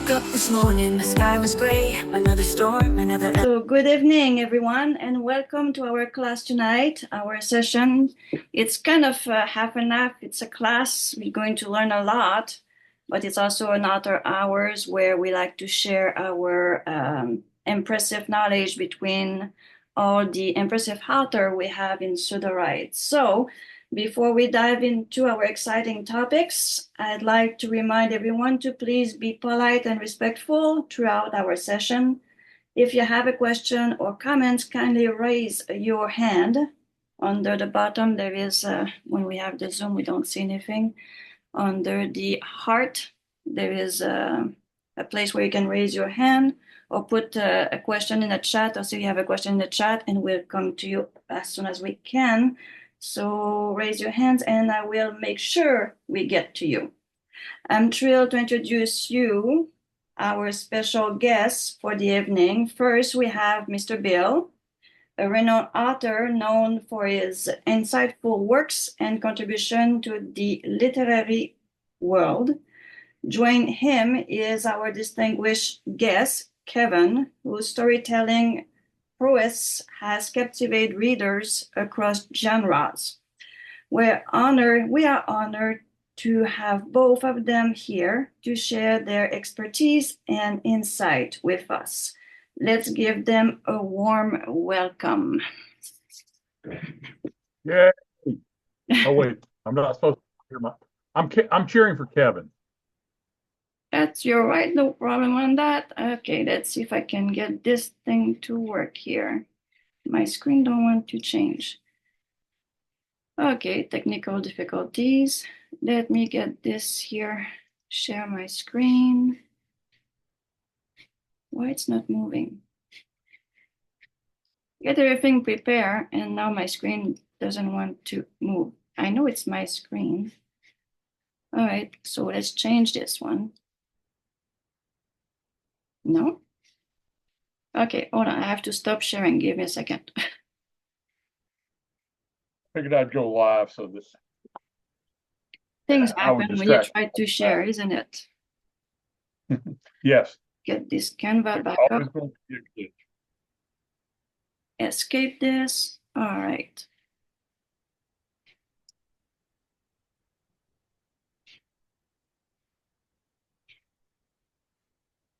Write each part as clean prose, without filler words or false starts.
woke up this morning, the sky was gray, another storm, another... So good evening, everyone, and welcome to our class tonight, our session. It's kind of half and half. It's a class. We're going to learn a lot, but it's also another hours where we like to share our impressive knowledge between all the impressive author we have in Sudowrite. So before we dive into our exciting topics, I'd like to remind everyone to please be polite and respectful throughout our session. If you have a question or comments, kindly raise your hand. Under the bottom, there is, when we have the Zoom, we don't see anything. Under the heart, there is a place where you can raise your hand or put a question in the chat, or say you have a question in the chat, and we'll come to you as soon as we can. So raise your hands and I will make sure we get to you. I'm thrilled to introduce you, our special guests for the evening. First, we have Mr. Bill, a renowned author known for his insightful works and contribution to the literary world. Joining him is our distinguished guest, Kevin, whose storytelling prowess has captivated readers across genres. We are honored to have both of them here to share their expertise and insight with us. Let's give them a warm welcome. Yay! Oh wait, I'm not supposed to hear I'm cheering for Kevin. That's your right, no problem on that. Okay, let's see if I can get this thing to work here. My screen don't want to change. Okay, technical difficulties. Let me get this here. Share my screen. Why it's not moving? Get everything prepared, and now my screen doesn't want to move. I know it's my screen. All right, so let's change this one. No? Okay, hold on, I have to stop sharing. Give me a second. Figured I'd go live so this Things happen when you try to share, isn't it? Yes. Get this Canva back up. Escape this. All right.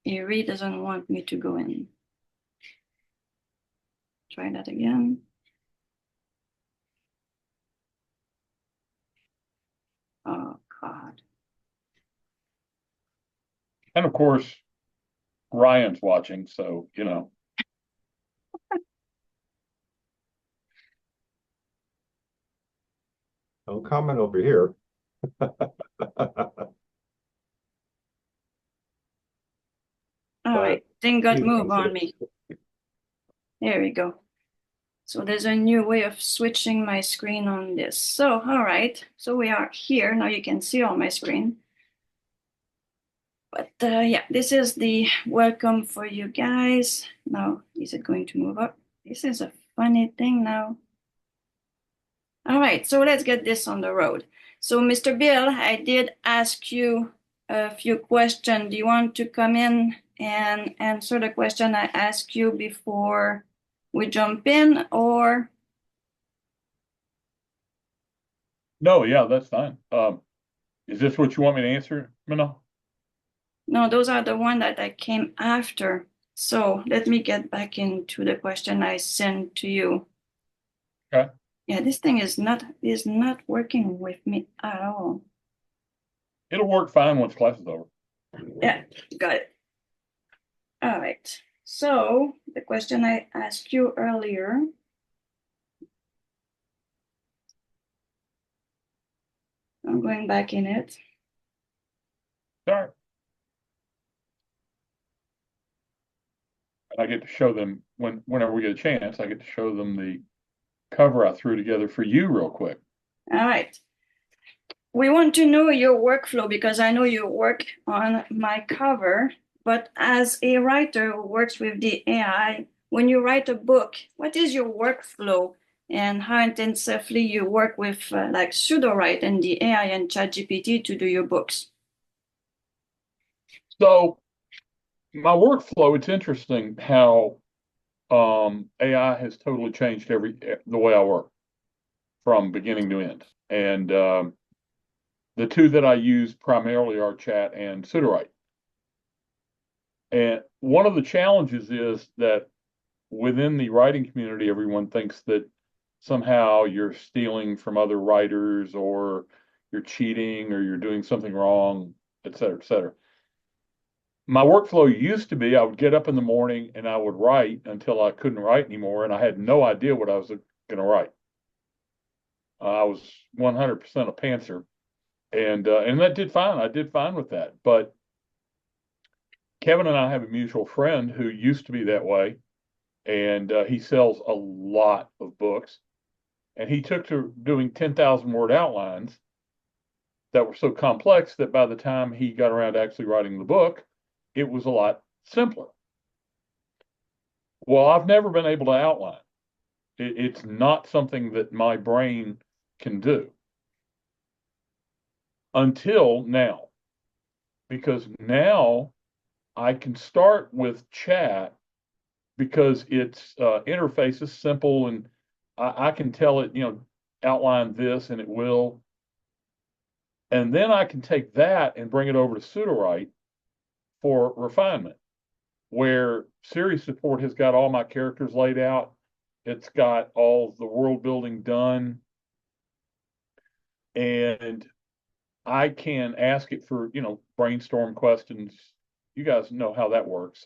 It really doesn't want me to go in. Try that again. Oh, God. And of course, Ryan's watching, so, you know. No comment over here. All right, thing got moved on me. There we go. So there's a new way of switching my screen on this. So, all right, so we are here. Now you can see on my screen. But yeah, this is the welcome for you guys. Now, is it going to move up? This is a funny thing now. All right, so let's get this on the road. So, Mr. Bill, I did ask you a few questions. Do you want to come in and answer the question I asked you before we jump in, or? No, yeah, that's fine. Is this what you want me to answer, Minna? No, those are the ones that I came after. So let me get back into the question I sent to you. Okay. Yeah, this thing is not working with me at all. It'll work fine once class is over. Yeah, got it. All right. So the question I asked you earlier. I'm going back in it. All right. I get to show them whenever we get a chance, I get to show them the cover I threw together for you real quick. All right. We want to know your workflow because I know you work on my cover, but as a writer who works with the AI, when you write a book, what is your workflow and how intensively you work with like Sudowrite and the AI and ChatGPT to do your books? So my workflow, it's interesting how AI has totally changed the way I work from beginning to end. And the two that I use primarily are Chat and Sudowrite. And one of the challenges is that within the writing community, everyone thinks that somehow you're stealing from other writers or you're cheating or you're doing something wrong, et cetera, et cetera. My workflow used to be I would get up in the morning and I would write until I couldn't write anymore, and I had no idea what I was going to write. I was 100% a pantser, and that did fine. I did fine with that. But Kevin and I have a mutual friend who used to be that way, and he sells a lot of books. And he took to doing 10,000 word outlines that were so complex that by the time he got around to actually writing the book, it was a lot simpler. Well, I've never been able to outline. It's not something that my brain can do until now, because now I can start with Chat because its interface is simple and I can tell it, outline this and it will. And then I can take that and bring it over to Sudowrite for refinement, where series support has got all my characters laid out. It's got all the world building done. And I can ask it for, brainstorm questions. You guys know how that works.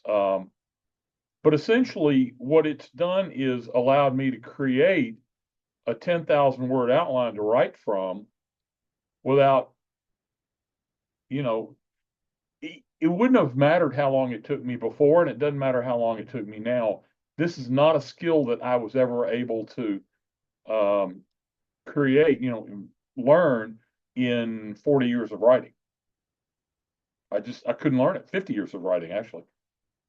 But essentially, what it's done is allowed me to create a 10,000 word outline to write from without, it wouldn't have mattered how long it took me before, and it doesn't matter how long it took me now. This is not a skill that I was ever able to create, learn in 40 years of writing. I couldn't learn it. 50 years of writing, actually.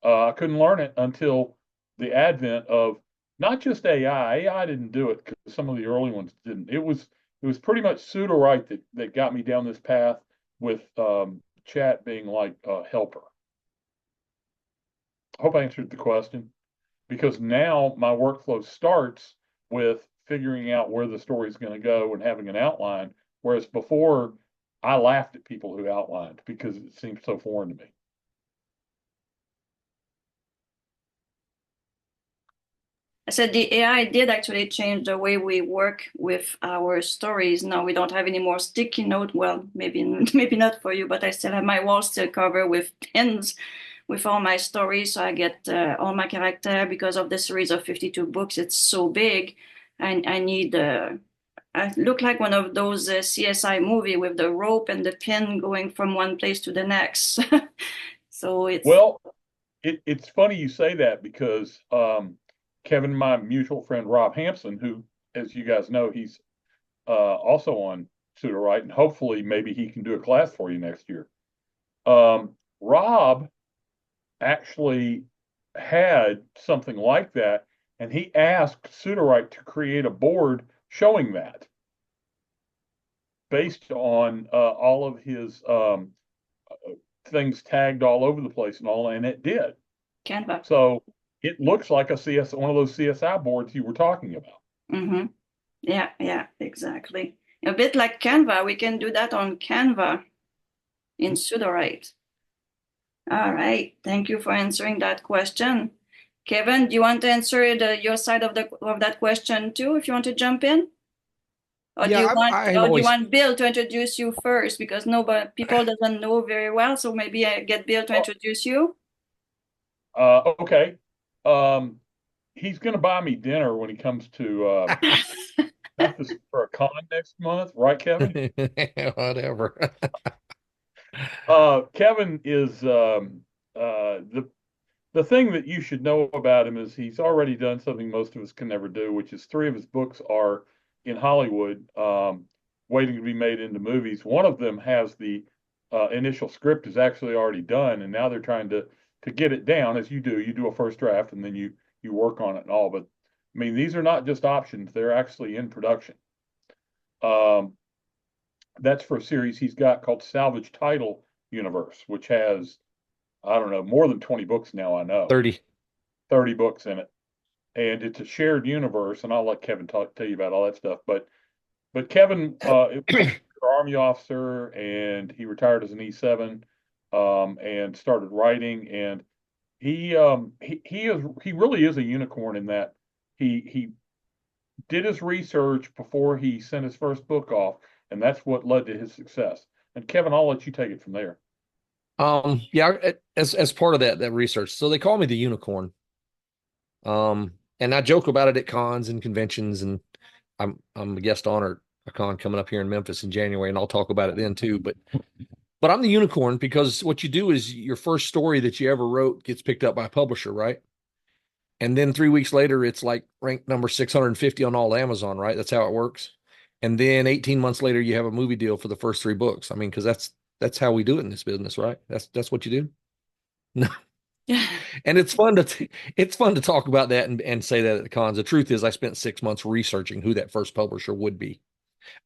I couldn't learn it until the advent of not just AI. AI didn't do it because some of the early ones didn't. It was pretty much Sudowrite that got me down this path with Chat being like a helper. I hope I answered the question, because now my workflow starts with figuring out where the story is going to go and having an outline, whereas before I laughed at people who outlined because it seemed so foreign to me. I said the AI did actually change the way we work with our stories. Now we don't have any more sticky note. Well, maybe maybe not for you, but I still have my wall still covered with pins with all my stories. So I get all my character because of the series of 52 books. It's so big, and I need. I look like one of those CSI movie with the rope and the pin going from one place to the next. So it's Well, it's funny you say that because Kevin, my mutual friend Rob Hampson, who, as you guys know, he's also on Sudowrite, and hopefully maybe he can do a class for you next year. Rob actually had something like that, and he asked Sudowrite to create a board showing that based on all of his things tagged all over the place and all, and it did. Canva. So it looks like one of those CSI boards you were talking about. Mm-hmm. Yeah, exactly. A bit like Canva. We can do that on Canva in Sudowrite. All right. Thank you for answering that question. Kevin, do you want to answer your side of that question too, if you want to jump in? Or do Yeah, you want I've always Bill to introduce you first, because people doesn't know very well, so maybe I get Bill to introduce you. Okay. He's going to buy me dinner when he comes to Memphis for a con next month, right, Kevin? whatever. Kevin is the thing that you should know about him is he's already done something most of us can never do, which is 3 of his books are in Hollywood, waiting to be made into movies. One of them has the initial script is actually already done, and now they're trying to get it down as you do. You do a first draft and then you work on it and all. But I mean, these are not just options; they're actually in production. That's for a series he's got called Salvage Title Universe, which has I don't know, more than 20 books now, I know. 30. 30 books in it. And it's a shared universe, and I'll let Kevin tell you about all that stuff. But Kevin it was an Army officer, and he retired as an E7, and started writing. And he really is a unicorn in that he did his research before he sent his first book off, and that's what led to his success. And Kevin, I'll let you take it from there. Yeah, as part of that research. So they call me the unicorn. And I joke about it at cons and conventions, and I'm a guest honor at a con coming up here in Memphis in January, and I'll talk about it then too. But I'm the unicorn because what you do is your first story that you ever wrote gets picked up by a publisher, right? And then 3 weeks later, it's like ranked number 650 on all Amazon, right? That's how it works. And then 18 months later, you have a movie deal for the first 3 books. I mean, because that's how we do it in this business, right? That's what you do. No. Yeah. And it's fun to talk about that and say that at the cons. The truth is I spent 6 months researching who that first publisher would be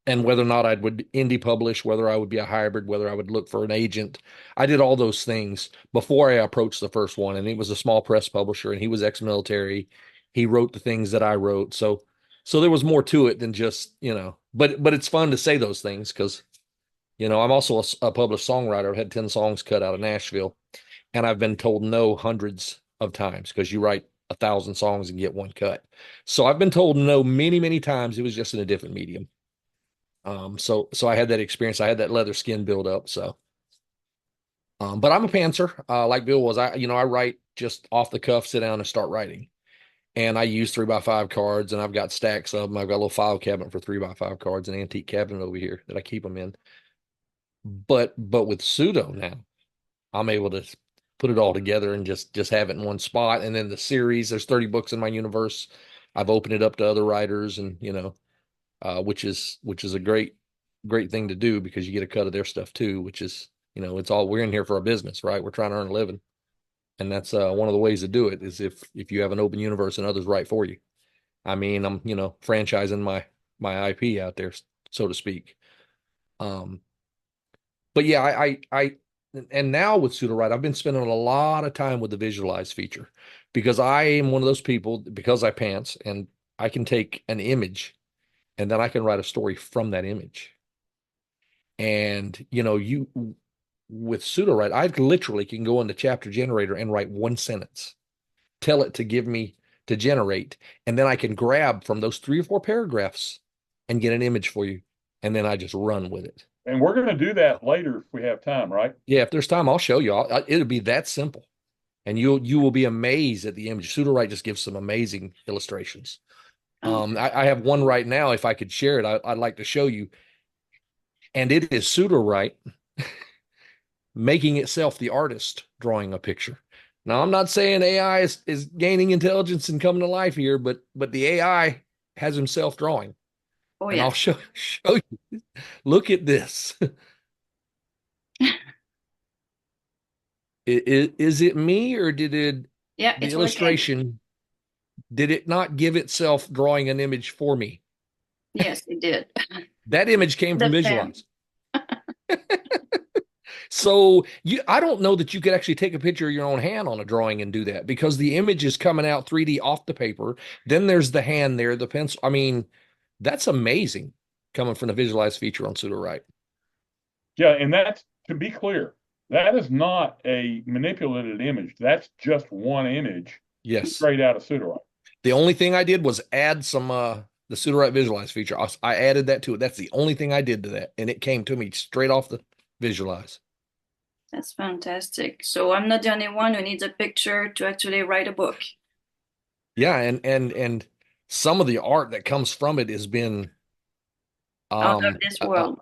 and whether or not I would indie publish, whether I would be a hybrid, whether I would look for an agent. I did all those things before I approached the first one. And it was a small press publisher, and he was ex-military. He wrote the things that I wrote. So there was more to it than just, but it's fun to say those things because, I'm also a published songwriter. I've had 10 songs cut out of Nashville. And I've been told no hundreds of times because you write 1,000 songs and get one cut. So I've been told no many, many times. It was just in a different medium. So I had that experience. I had that leather skin build up. So, but I'm a pantser, like Bill was. I write just off the cuff, sit down and start writing. And I use 3x5 cards, and I've got stacks of them. I've got a little file cabinet for 3x5 cards, an antique cabinet over here that I keep them in. But with Sudo now, I'm able to put it all together and just have it in one spot. And then the series, there's 30 books in my universe. I've opened it up to other writers, and which is a great thing to do because you get a cut of their stuff too, which is, it's all, we're in here for a business, right? We're trying to earn a living. And that's one of the ways to do it is if you have an open universe and others write for you. I mean, I'm, franchising my IP out there, so to speak. But yeah, I and now with Sudowrite, I've been spending a lot of time with the visualize feature because I am one of those people, because I pants and I can take an image and then I can write a story from that image. And, with Sudowrite, I literally can go into chapter generator and write one sentence, tell it to give me to generate, and then I can grab from those 3 or 4 paragraphs and get an image for you. And then I just run with it. And we're going to do that later if we have time, right? Yeah, if there's time, I'll show you. It'll be that simple, and you will be amazed at the image. Sudowrite just gives some amazing illustrations. I have one right now. If I could share it, I'd like to show you. And it is Sudowrite making itself the artist drawing a picture. Now, I'm not saying AI is gaining intelligence and coming to life here, but the AI has himself drawing. Oh, and yeah. I'll show you. Look at this. Is it me, or did it? Yeah, The it's illustration, did it not give itself drawing an image for me? Yes, it did. That image came from The pen. Visualize. So I don't know that you could actually take a picture of your own hand on a drawing and do that because the image is coming out 3D off the paper. Then there's the hand there, the pencil. I mean, that's amazing coming from the Visualize feature on Sudowrite. Yeah, and that's, to be clear, that is not a manipulated image. That's just one image Yes. straight out of Sudowrite. The only thing I did was add some the Sudowrite Visualize feature. I added that to it. That's the only thing I did to that, and it came to me straight off the Visualize. That's fantastic. So I'm not the only one who needs a picture to actually write a book. Yeah, and some of the art that comes from it has been Out of this world.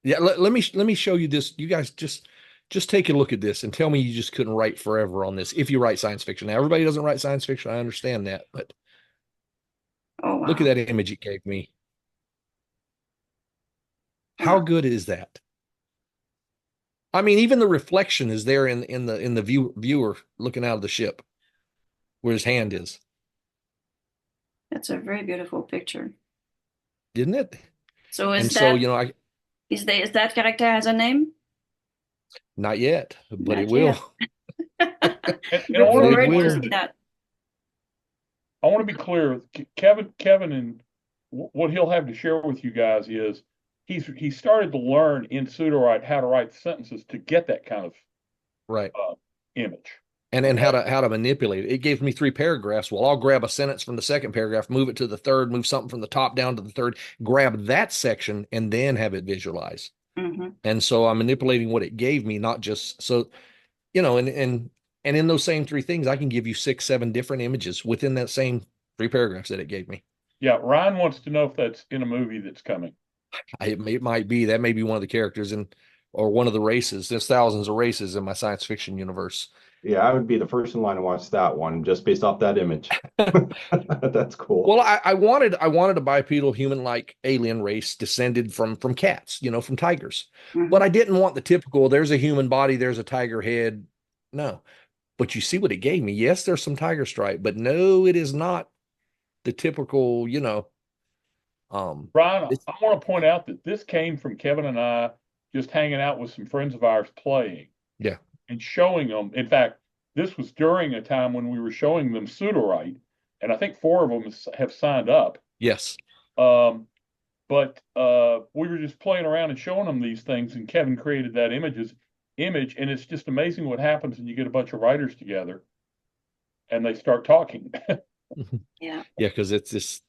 yeah. Let me show you this. You guys just take a look at this and tell me you just couldn't write forever on this if you write science fiction. Now, everybody doesn't write science fiction. I understand that, but Oh, wow. look at that image it gave me. How good is that? I mean, even the reflection is there in the viewer looking out of the ship where his hand is. That's a very beautiful picture. Isn't it? So is that character has a name? Not yet, but it Not will. yet. And I Look want to forward be to will. clear. see that. I want to be clear. Kevin, and what he'll have to share with you guys is he started to learn in Sudowrite how to write sentences to get that kind of Right. image. And how to manipulate it. It gave me 3 paragraphs. Well, I'll grab a sentence from the second paragraph, move it to the third, move something from the top down to the third, grab that section, and then have it visualize. Mm-hmm. And so I'm manipulating what it gave me, not just so, and in those same 3 things, I can give you 6, 7 different images within that same 3 paragraphs that it gave me. Yeah, Ryan wants to know if that's in a movie that's coming. It might be that may be one of the characters or one of the races. There's thousands of races in my science fiction universe. Yeah, I would be the first in line to watch that one just based off that image. That's cool. Well, I wanted a bipedal human-like alien race descended from cats, from tigers. Mm-hmm. But I didn't want the typical, there's a human body, there's a tiger head. No. But you see what it gave me. Yes, there's some tiger stripe, but no, it is not the typical, Ryan, I want to point out that this came from Kevin and I just hanging out with some friends of ours playing. Yeah. And showing them. In fact, this was during a time when we were showing them Sudowrite, and I think 4 of them have signed up. Yes. But we were just playing around and showing them these things, and Kevin created that image, and it's just amazing what happens when you get a bunch of writers together and they start talking. Yeah. Yeah, because it's this.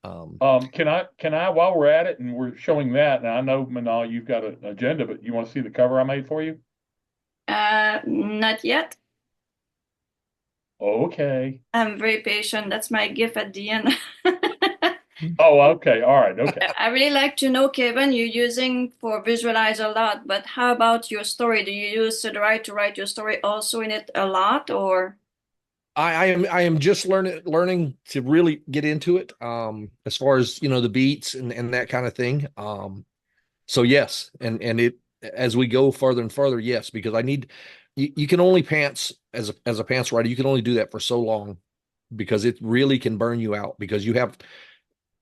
Can I, while we're at it and we're showing that, and I know, Manal, you've got an agenda, but you want to see the cover I made for you? Not yet. Okay. I'm very patient. That's my gift at the end. Oh, okay. All right. Okay. I really like to know, Kevin, you're using for visualize a lot, but how about your story? Do you use Sudowrite to write your story also in it a lot, or? I am just learning to really get into it. As far as the beats and that kind of thing. So yes, and it as we go further and further, yes, because you can only pants as a pants writer, you can only do that for so long because it really can burn you out because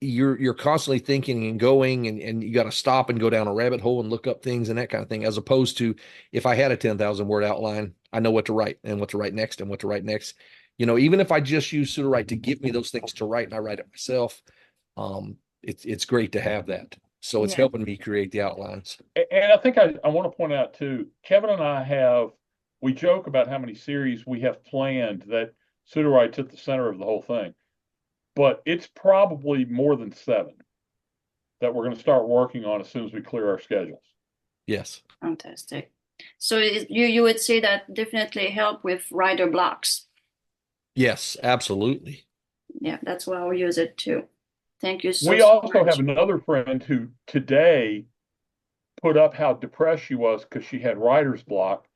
you're constantly thinking and going and you got to stop and go down a rabbit hole and look up things and that kind of thing, as opposed to if I had a 10,000 word outline, I know what to write and what to write next and what to write next. Even if I just use Sudowrite to give me those things to write and I write it myself, it's great to have that. So it's helping me create the outlines. And I think I want to point out too, Kevin and I we joke about how many series we have planned that Sudowrite's at the center of the whole thing, but it's probably more than 7 that we're going to start working on as soon as we clear our schedules. Yes. Fantastic. So you would say that definitely help with writer blocks. Yes, absolutely. Yeah, that's why I'll use it too. Thank you so We so also much. have another friend who today put up how depressed she was because she had writer's block.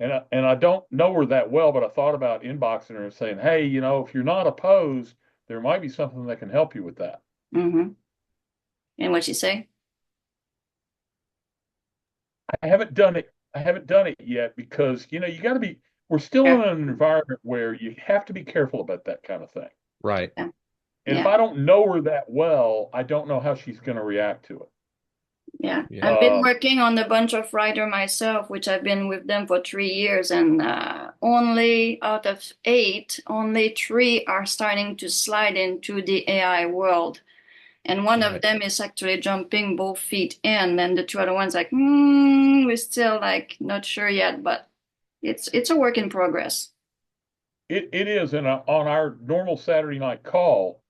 And I don't know her that well, but I thought about inboxing her and saying, hey, if you're not opposed, there might be something that can help you with that. Mm-hmm. And what'd she say? I haven't done it yet because, you got to we're still in an environment where you have to be careful about that kind of thing. Right. Yeah. And if I don't know her that well, I don't know how she's going to react to it. Yeah. Yeah. I've been working on a bunch of writer myself, which I've been with them for 3 years, and only out of 8, only 3 are starting to slide into the AI world. And one of Right. them is actually jumping both feet in, and the 2 other ones like, we're still like not sure yet, but it's a work in progress. It is, and on our normal Saturday night call,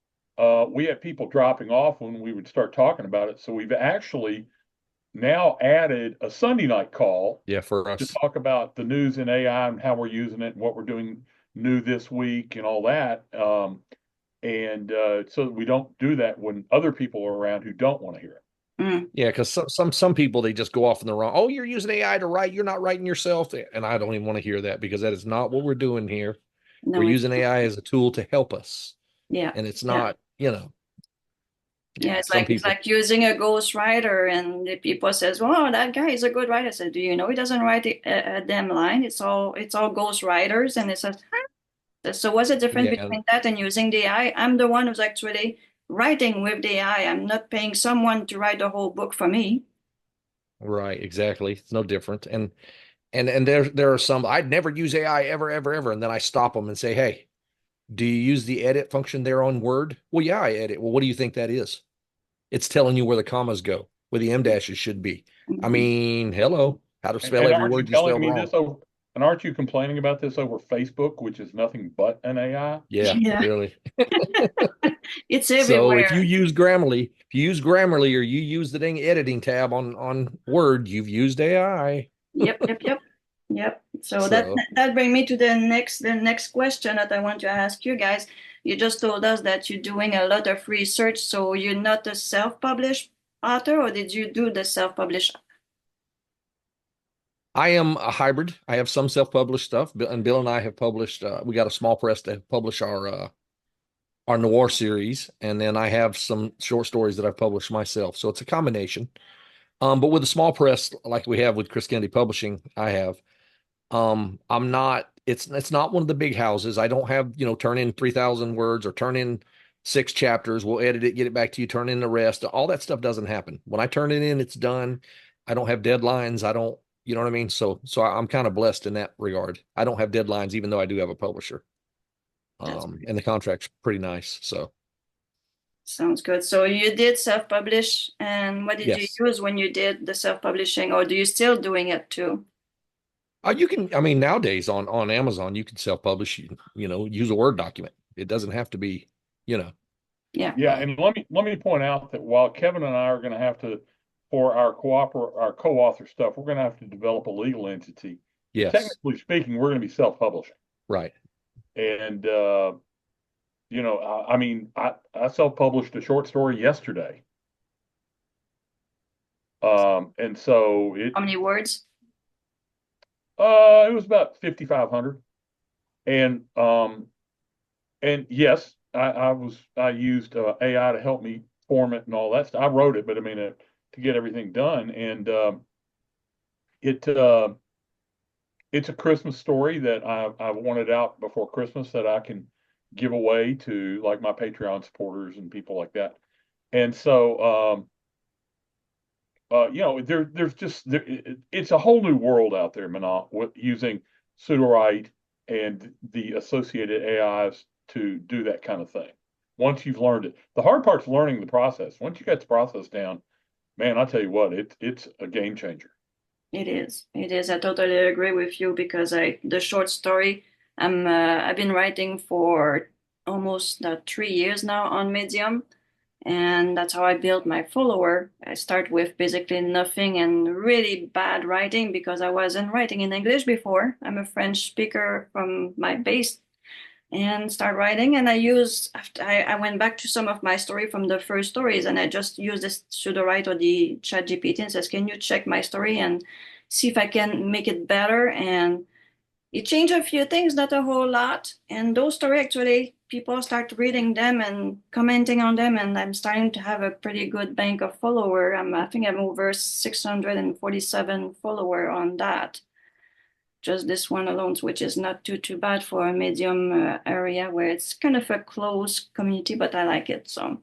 we had people dropping off when we would start talking about it. So we've actually now added a Sunday night call Yeah, for to us. talk about the news in AI and how we're using it and what we're doing new this week and all that. So that we don't do that when other people are around who don't want to hear it. Yeah, because some people, they just go off in the wrong. Oh, you're using AI to write. You're not writing yourself. And I don't even want to hear that because that is not what we're doing here. No, We're it's using not. AI as a tool to help us. Yeah. And it's not, Yeah, it's some like people. using a ghost writer, and the people says, "Oh, that guy is a good writer." I said, "Do you know he doesn't write a damn line? It's all ghost writers." And it says, huh? So what's the difference Yeah, between that and using the AI? I'm the one who's actually writing with the AI. I'm not paying someone to write the whole book for me. right, exactly. It's no different. And And there are some I'd never use AI ever, ever, ever. And then I stop them and say, hey, do you use the edit function there on Word? Well, yeah, I edit. Well, what do you think that is? It's telling you where the commas go, where the M dashes should be. I Mhm. mean, hello, how to spell And every aren't you word you telling spelled me wrong. this over, and aren't you complaining about this over Facebook, which is nothing but an AI? Yeah, Yeah, really. it's So if you everywhere. use Grammarly, or you use the dang editing tab on Word, you've used AI. Yep, yep, yep, yep. So that So that brings me to the next question that I want to ask you guys. You just told us that you're doing a lot of research, so you're not a self-published author, or did you do the self-published? I am a hybrid. I have some self-published stuff, and Bill and I have published. We got a small press to publish our noir series, and then I have some short stories that I've published myself. So it's a combination. But with a small press like we have with Chris Kennedy Publishing, I have. I'm not. It's not one of the big houses. I don't have turn in 3,000 words or turn in 6 chapters. We'll edit it, get it back to you, turn in the rest. All that stuff doesn't happen. When I turn it in, it's done. I don't have deadlines. I don't. You know what I mean? So I'm kind of blessed in that regard. I don't have deadlines, even though I do have a publisher. That's great. And the contract's pretty nice. So Sounds good. So you did self-publish, and what did you yes. use when you did the self-publishing, or do you still doing it too? You can, I mean, nowadays on Amazon, you can self-publish, use a Word document. It doesn't have to be, you know, Yeah. Yeah, and let me point out that while Kevin and I are going to have to, for our co-author stuff, we're going to have to develop a legal entity. yes, Technically speaking, we're going to be self-publishing, right. and I mean, I self-published a short story yesterday, and so How many words? it was about 5,500, and yes, I used AI to help me form it and all that stuff. I wrote it, but I mean to get everything done, and it it's a Christmas story that I wanted out before Christmas that I can give away to like my Patreon supporters and people like that. And so it's a whole new world out there, Manal, with using Sudowrite and the associated AIs to do that kind of thing. Once you've learned it, the hard part's learning the process. Once you get the process down, man, I tell you what, it's a game changer. It is. It is. I totally agree with you because the short story I've been writing for almost 3 years now on Medium, and that's how I built my follower. I start with basically nothing and really bad writing because I wasn't writing in English before. I'm a French speaker from my base and start writing. And I went back to some of my story from the first stories, and I just used this Sudowrite or the Chat GPT and says, "Can you check my story and see if I can make it better?" And it changed a few things, not a whole lot. And those stories actually, people start reading them and commenting on them, and I'm starting to have a pretty good bank of follower. I think I'm over 647 follower on that. Just this one alone, which is not too bad for a medium area where it's kind of a close community, but I like it. So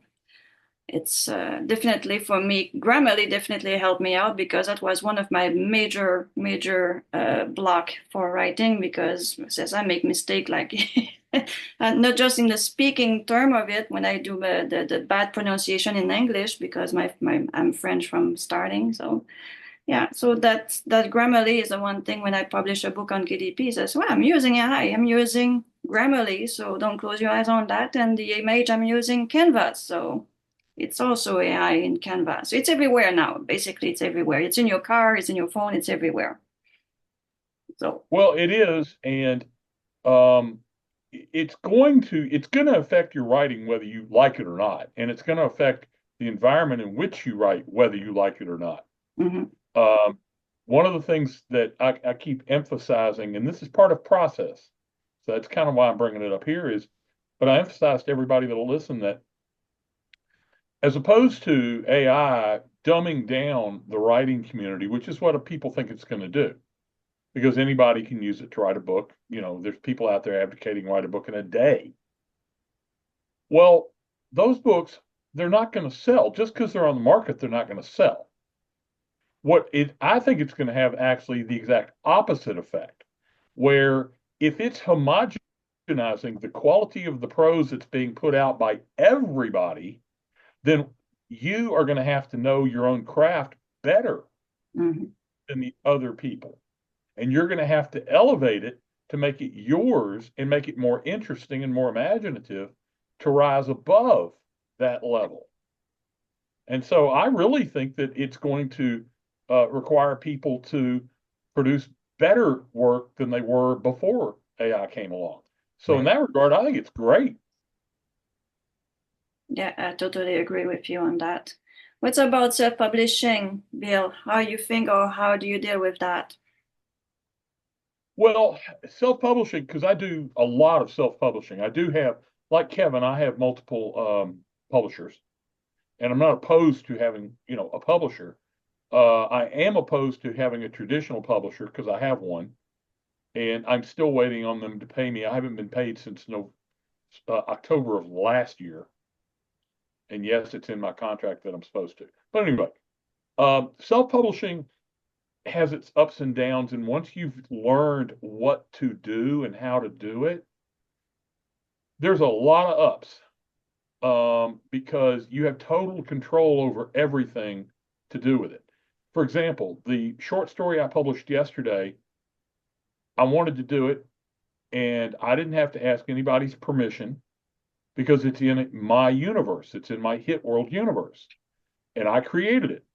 it's definitely for me. Grammarly definitely helped me out because that was one of my major block for writing because it says I make mistake like not just in the speaking term of it when I do the bad pronunciation in English because I'm French from starting. So yeah, so that Grammarly is the one thing when I publish a book on KDP, it says, well, I'm using AI, I'm using Grammarly, so don't close your eyes on that. And the image I'm using Canvas, so it's also AI in Canvas. So it's everywhere now. Basically, it's everywhere. It's in your car, it's in your phone, it's everywhere. So Well, it is, and um, it's going to affect your writing whether you like it or not, and it's going to affect the environment in which you write whether you like it or not. mhm. Um, One of the things that I keep emphasizing, and this is part of process, so that's kind of why I'm bringing it up here is, but I emphasize to everybody that'll listen that as opposed to AI dumbing down the writing community, which is what people think it's going to do, because anybody can use it to write a book. There's people out there advocating write a book in a day. Well, those books, they're not going to sell. Just because they're on the market, they're not going to sell. I think it's going to have actually the exact opposite effect, where if it's homogenizing the quality of the prose that's being put out by everybody, then you are going to have to know your own craft better Mhm. than the other people. And you're going to have to elevate it to make it yours and make it more interesting and more imaginative to rise above that level. And so I really think that it's going to require people to produce better work than they were before AI came along. So in Right. that regard, I think it's great. Yeah, I totally agree with you on that. What's about self-publishing, Bill? How you think or how do you deal with that? Well, self-publishing, because I do a lot of self-publishing. I do have, like Kevin, I have multiple publishers, and I'm not opposed to having, a publisher. I am opposed to having a traditional publisher because I have one, and I'm still waiting on them to pay me. I haven't been paid since October of last year. And yes, it's in my contract that I'm supposed to. But anyway, self-publishing has its ups and downs, and once you've learned what to do and how to do it, there's a lot of ups because you have total control over everything to do with it. For example, the short story I published yesterday, I wanted to do it, and I didn't have to ask anybody's permission because it's in my universe. It's in my Hit World universe, and I created it.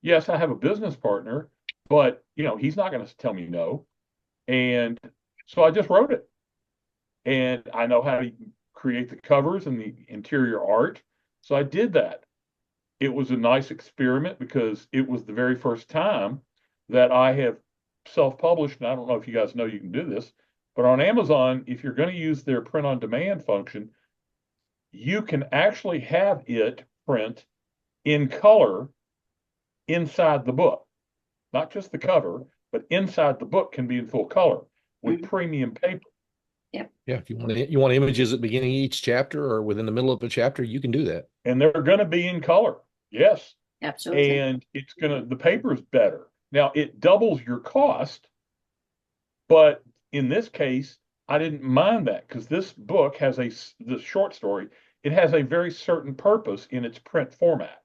Yes, I have a business partner, but he's not going to tell me no. And so I just wrote it, and I know how to create the covers and the interior art. So I did that. It was a nice experiment because it was the very first time that I have self-published. And I don't know if you guys know you can do this, but on Amazon, if you're going to use their print on demand function, you can actually have it print in color inside the book, not just the cover, but inside the book can be in full color with premium paper. Yeah, if you want images at the beginning of each chapter or within the middle of a chapter, you can do that. And they're going to be in color. Yes. Absolutely. And the paper's better. Now it doubles your cost, but in this case, I didn't mind that because this book has the short story, it has a very certain purpose in its print format.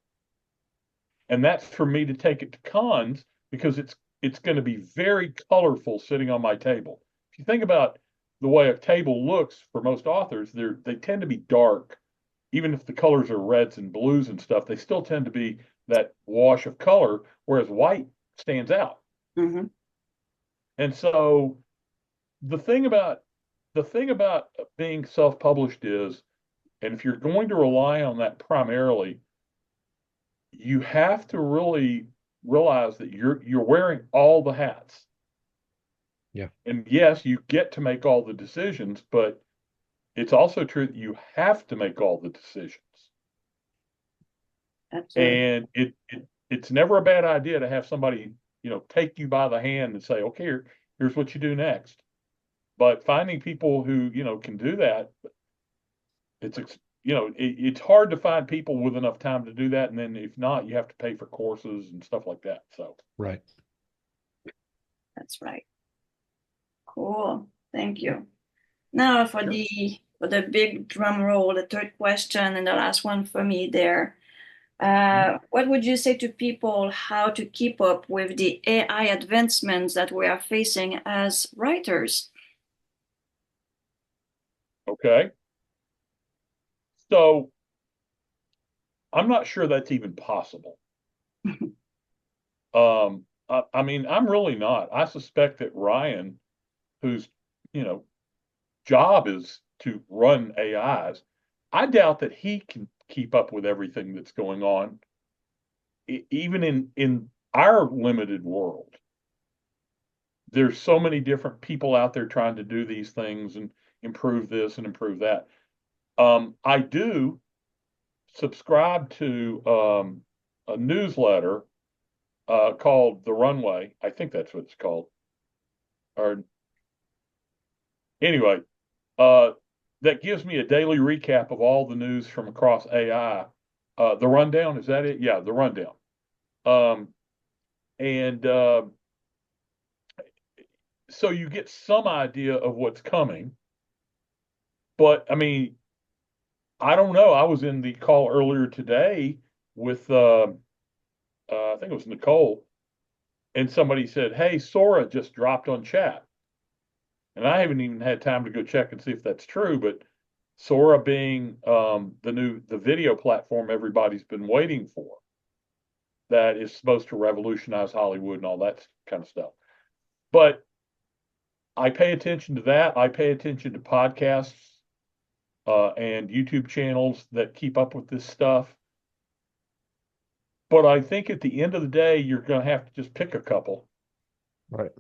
And that's for me to take it to cons because it's going to be very colorful sitting on my table. If you think about the way a table looks for most authors, they tend to be dark. Even if the colors are reds and blues and stuff, they still tend to be that wash of color, whereas white stands out. Mm-hmm. And so the thing about being self-published is, and if you're going to rely on that primarily, you have to really realize that you're wearing all the hats. Yeah. And yes, you get to make all the decisions, but it's also true that you have to make all the decisions. Absolutely. And it's never a bad idea to have somebody, take you by the hand and say, okay, here's what you do next. But finding people who, can do that, it's hard to find people with enough time to do that. And then if not, you have to pay for courses and stuff like that. So. Right. That's right. Cool. Thank you. Now for the big drum roll, the third question and the last one for me there. What would you say to people how to keep up with the AI advancements that we are facing as writers? Okay. So I'm not sure that's even possible. I mean, I'm really not. I suspect that Ryan, whose, job is to run AIs, I doubt that he can keep up with everything that's going on, even in our limited world. There's so many different people out there trying to do these things and improve this and improve that. I do subscribe to a newsletter called The Runway. I think that's what it's called. Or anyway, that gives me a daily recap of all the news from across AI. The Rundown, is that it? Yeah, The Rundown. And so you get some idea of what's coming. But I mean, I don't know. I was in the call earlier today with I think it was Nicole, and somebody said, "Hey, Sora just dropped on chat," and I haven't even had time to go check and see if that's true. But Sora being the video platform everybody's been waiting for, that is supposed to revolutionize Hollywood and all that kind of stuff. But I pay attention to that. I pay attention to podcasts and YouTube channels that keep up with this stuff. But I think at the end of the day, you're going to have to just pick a couple, Right.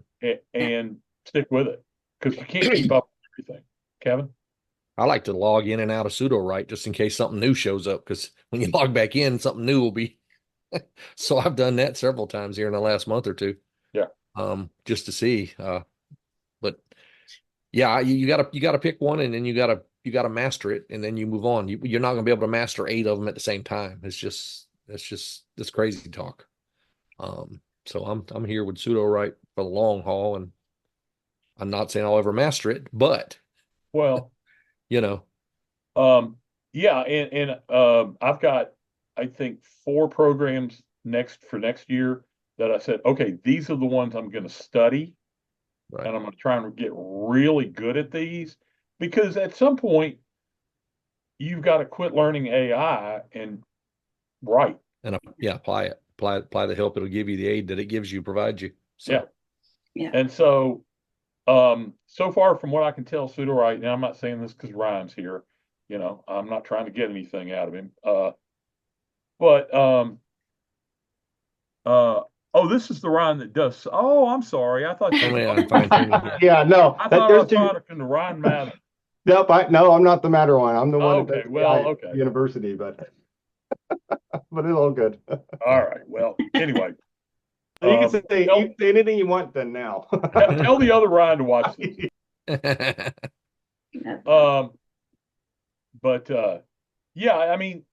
and stick with it, because you can't keep up with everything. Kevin? I like to log in and out of Sudowrite just in case something new shows up, because when you log back in, something new will be. So I've done that several times here in the last month or two. Yeah. Just to see. But yeah, you gotta pick one, and then you gotta master it, and then you move on. You're not gonna be able to master 8 of them at the same time. That's crazy talk. So I'm here with Sudowrite for the long haul, and I'm not saying I'll ever master it, but Well, you yeah, and I've got, I think, 4 programs for next year that I said, okay, these are the ones I'm going to study, right. and I'm going to try and get really good at these, because at some point you've got to quit learning AI and write. And apply it. Apply the help it'll give you, the aid that it gives you, provides you. So. Yeah. And so, so far from what I can tell, Sudowrite, and I'm not saying this because Ryan's here, I'm not trying to get anything out of him. Oh, this is the Ryan that does. Oh, I'm sorry. I thought you. I'm fine-tuning it. Yeah, no, I thought I there's was two. talking to Ryan Madden. Nope, no, I'm not the matter one. I'm the one Okay, that does well, AI at okay. university, but it's all good. All right. Well, anyway, So you can say tell anything you want then now. tell the other Ryan to watch this. But yeah, I mean,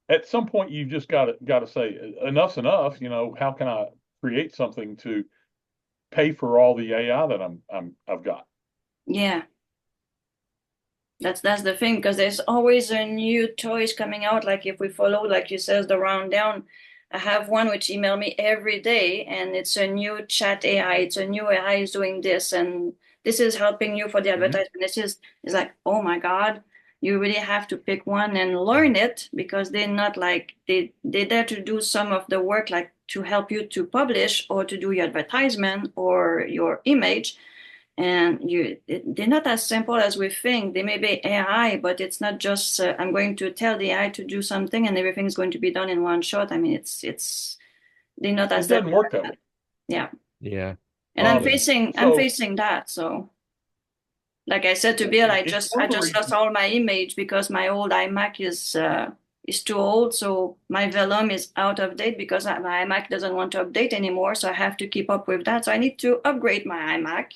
at some point you've just got to say enough's enough. How can I create something to pay for all the AI that I've got? Yeah. That's the thing, because there's always a new toys coming out. Like if we follow, like you says, the rundown, I have one which email me every day, and it's a new chat AI. It's a new AI is doing this, and this is helping you for the advertisement. It's like, oh my God, you really have to pick one and learn it, because they're not like they're there to do some of the work, like to help you to publish or to do your advertisement or your image. And they're not as simple as we think. They may be AI, but it's not just I'm going to tell the AI to do something and everything's going to be done in one shot. I mean, they're not as It doesn't work that way. Yeah. Yeah. And I'm facing that. So, like I said to Bill, I just lost all my image because my old iMac is too old. So my Vellum is out of date because my iMac doesn't want to update anymore. So I have to keep up with that. So I need to upgrade my iMac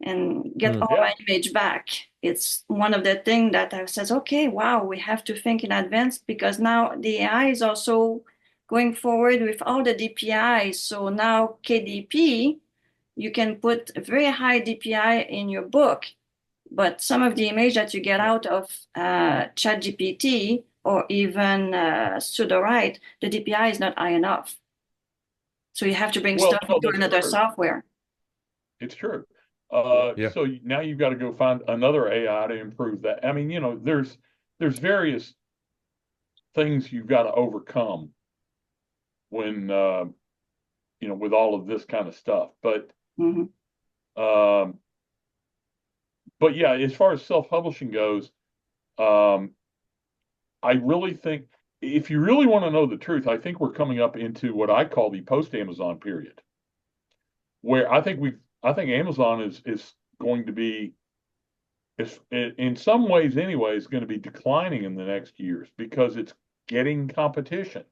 and get all my image back. It's one of the things that I says, okay, wow, we have to think in advance, because now the AI is also going forward with all the DPIs. So now KDP, you can put a very high DPI in your book, but some of the image that you get out of ChatGPT or even Sudowrite, the DPI is not high enough. So you have to bring stuff into another software. It's true. Yeah. So now you've got to go find another AI to improve that. I mean, there's various things you've got to overcome when, with all of this kind of stuff. But, but yeah, as far as self-publishing goes, I really think if you really want to know the truth, I think we're coming up into what I call the post-Amazon period, where I think Amazon is going to be, in some ways anyway, is going to be declining in the next years because it's getting competition.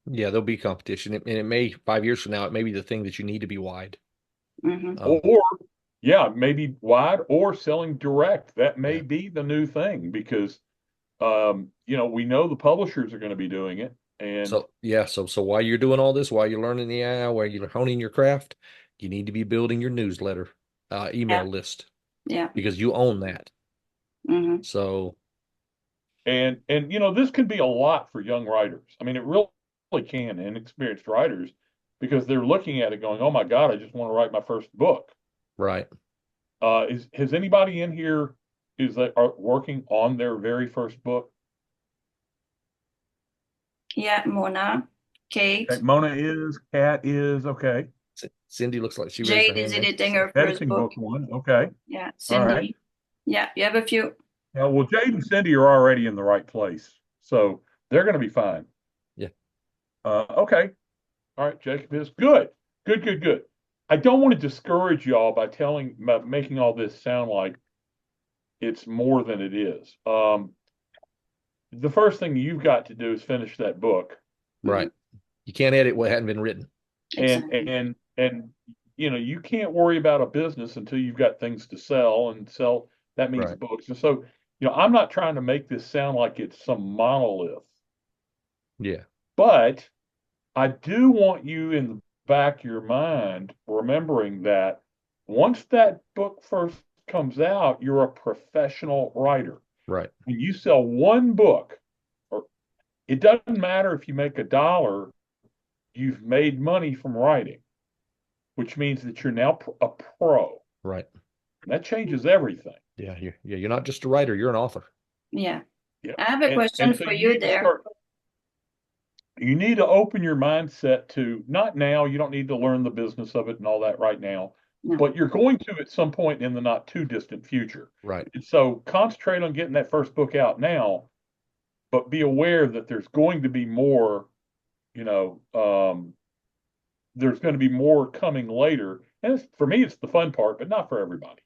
Yeah, there'll be competition, and it may 5 years from now, it may be the thing that you need to be wide. Maybe wide or selling direct. That may be the new thing, because we know the publishers are going to be doing it, And So yeah, so while you're doing all this, while you're learning the AI, while you're honing your craft, you need to be building your newsletter, email Yeah. list, Yeah. because you own that. Hmm. So and this can be a lot for young writers. I mean, it really can, inexperienced writers, because they're looking at it going, "Oh my God, I just want to write my first book." right. Has anybody in here are working on their very first book? Yeah, Mona, Okay, Kate, Mona is, Kat is, okay. Cindy looks like she raised her Jade is hand there. editing her first Editing book. book one, okay. Yeah, All right. Cindy. Yeah, you have a few. Now, well, Jade and Cindy are already in the right place, so they're going to be fine. Yeah. Okay. All right, Jacob is good. Good, good, good. I don't want to discourage y'all by making all this sound like it's more than it is. The first thing you've got to do is finish that book. Right. You can't edit what hadn't been written. Exactly. And you can't worry about a business until you've got things to sell, and sell, that means Right. books. And so, I'm not trying to make this sound like it's some monolith, Yeah. but I do want you in the back of your mind remembering that once that book first comes out, you're a professional writer. Right. When you sell one book, or it doesn't matter if you make $1, you've made money from writing, which means that you're now a pro. Right. And that changes everything. Yeah. You're not just a writer, you're an author. Yeah. Yeah. I have a question so for you there. You need to open your mindset to, not now, you don't need to learn the business of it and all that right now, No. but you're going to at some point in the not too distant future. Right. And so concentrate on getting that first book out now, but be aware that there's going to be more, there's going to be more coming later. And for me, it's the fun part, but not for everybody.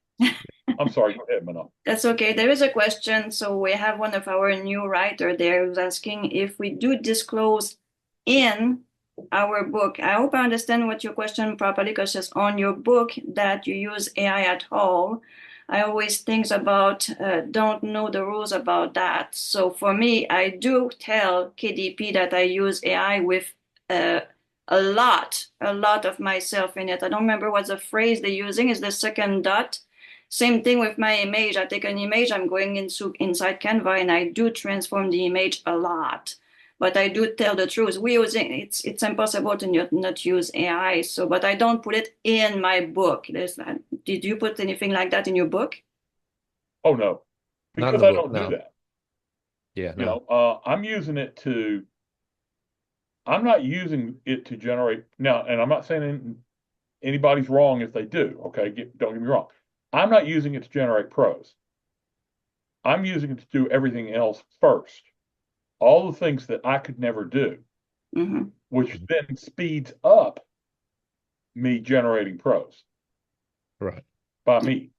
I'm sorry, go ahead, Manon. That's okay. There is a question. So we have one of our new writer there who's asking if we do disclose in our book. I hope I understand what your question properly, because it's on your book that you use AI at all. I always think about don't know the rules about that. So for me, I do tell KDP that I use AI with a lot of myself in it. I don't remember what the phrase they're using is, the second dot. Same thing with my image. I take an image, I'm going inside Canva, and I do transform the image a lot. But I do tell the truth. It's impossible to not use AI. So, but I don't put it in my book. Did you put anything like that in your book? Oh no, Not in because the I book, don't no. do that. Yeah, no. I'm using it to. I'm not using it to generate now, and I'm not saying anybody's wrong if they do. Okay, don't get me wrong. I'm not using it to generate prose. I'm using it to do everything else first. All the things that I could never do, which then speeds up me generating prose. Right. By me.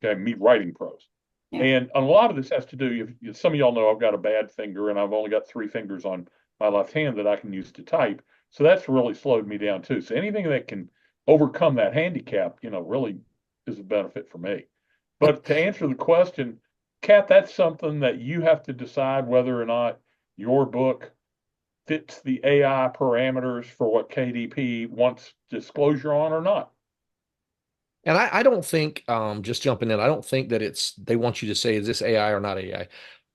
Okay, me writing prose. Yeah. And a lot of this has to do, if some of y'all know I've got a bad finger and I've only got 3 fingers on my left hand that I can use to type. So that's really slowed me down too. So anything that can overcome that handicap, really is a benefit for me. But to answer the question, Kat, that's something that you have to decide whether or not your book fits the AI parameters for what KDP wants disclosure on or not. And I don't think, just jumping in, I don't think that they want you to say, is this AI or not AI?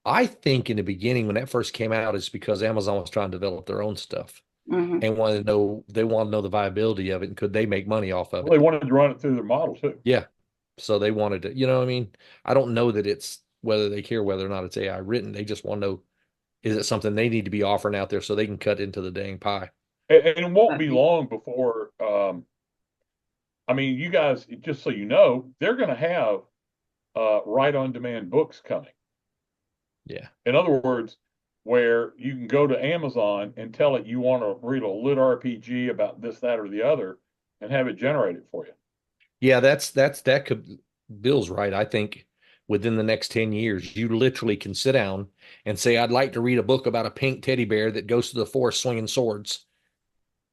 I think in the beginning, when that first came out, it's because Amazon was trying to develop their own stuff and they want to know the viability of it and could they make money off of it. They wanted to run it through their model too. Yeah. So they wanted to, what I mean? I don't know that it's whether they care whether or not it's AI written. They just want to know, is it something they need to be offering out there so they can cut into the dang pie? And it won't be long before, you guys, just so you know, they're going to have write on demand books coming. Yeah. In other words, where you can go to Amazon and tell it you want to read a lit RPG about this, that, or the other, and have it generate it for you. Yeah, that could, Bill's right. I think within the next 10 years, you literally can sit down and say, I'd like to read a book about a pink teddy bear that goes to the forest swinging swords,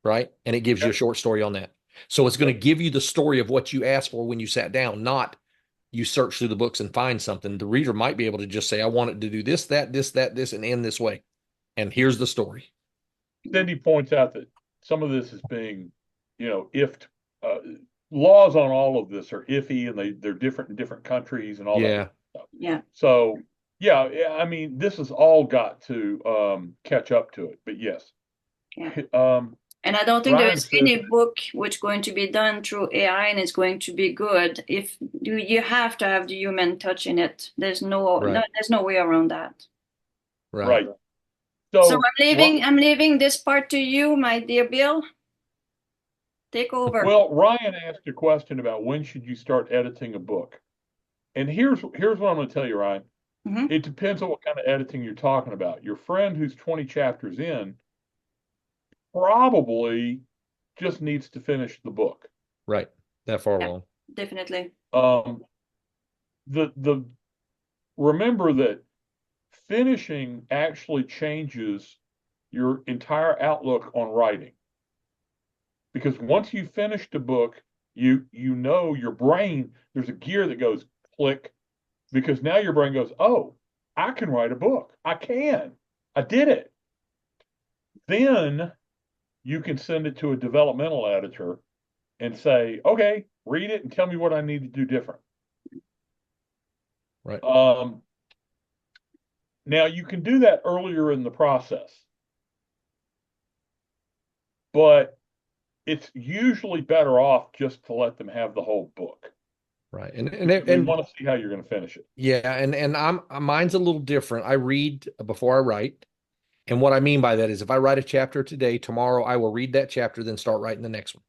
right? And it gives you a short story on that. So it's going to give you the story of what you asked for when you sat down, not you search through the books and find something. The reader might be able to just say, I want it to do this, that, this, and end this way. and here's the story. Cindy points out that some of this is being, if laws on all of this are iffy, and they're different in different countries and all Yeah. that stuff. Yeah. So yeah, I mean, this has all got to catch up to it. But yes. Yeah. And I don't think Ryan there's says any that- book which going to be done through AI and it's going to be good if you have to have the human touch in it. There's there's no way around that. Right. So I'm leaving this part to you, my dear Bill. Take over. Well, Ryan asked a question about when should you start editing a book. And here's what I'm going to tell you, Ryan. Mhm. It depends on what kind of editing you're talking about. Your friend who's 20 chapters in probably just needs to finish the book. Right. That far Yeah. along. Definitely. Remember that finishing actually changes your entire outlook on writing. Because once you finish the book, you know your brain, there's a gear that goes click, because now your brain goes, oh, I can write a book. I did it. Then you can send it to a developmental editor and say, okay, read it and tell me what I need to do different. Right. Now you can do that earlier in the process, but it's usually better off just to let them have the whole book. Right. We And want to see how you're going to finish it. yeah, and mine's a little different. I read before I write. And what I mean by that is if I write a chapter today, tomorrow I will read that chapter, then start writing the next one.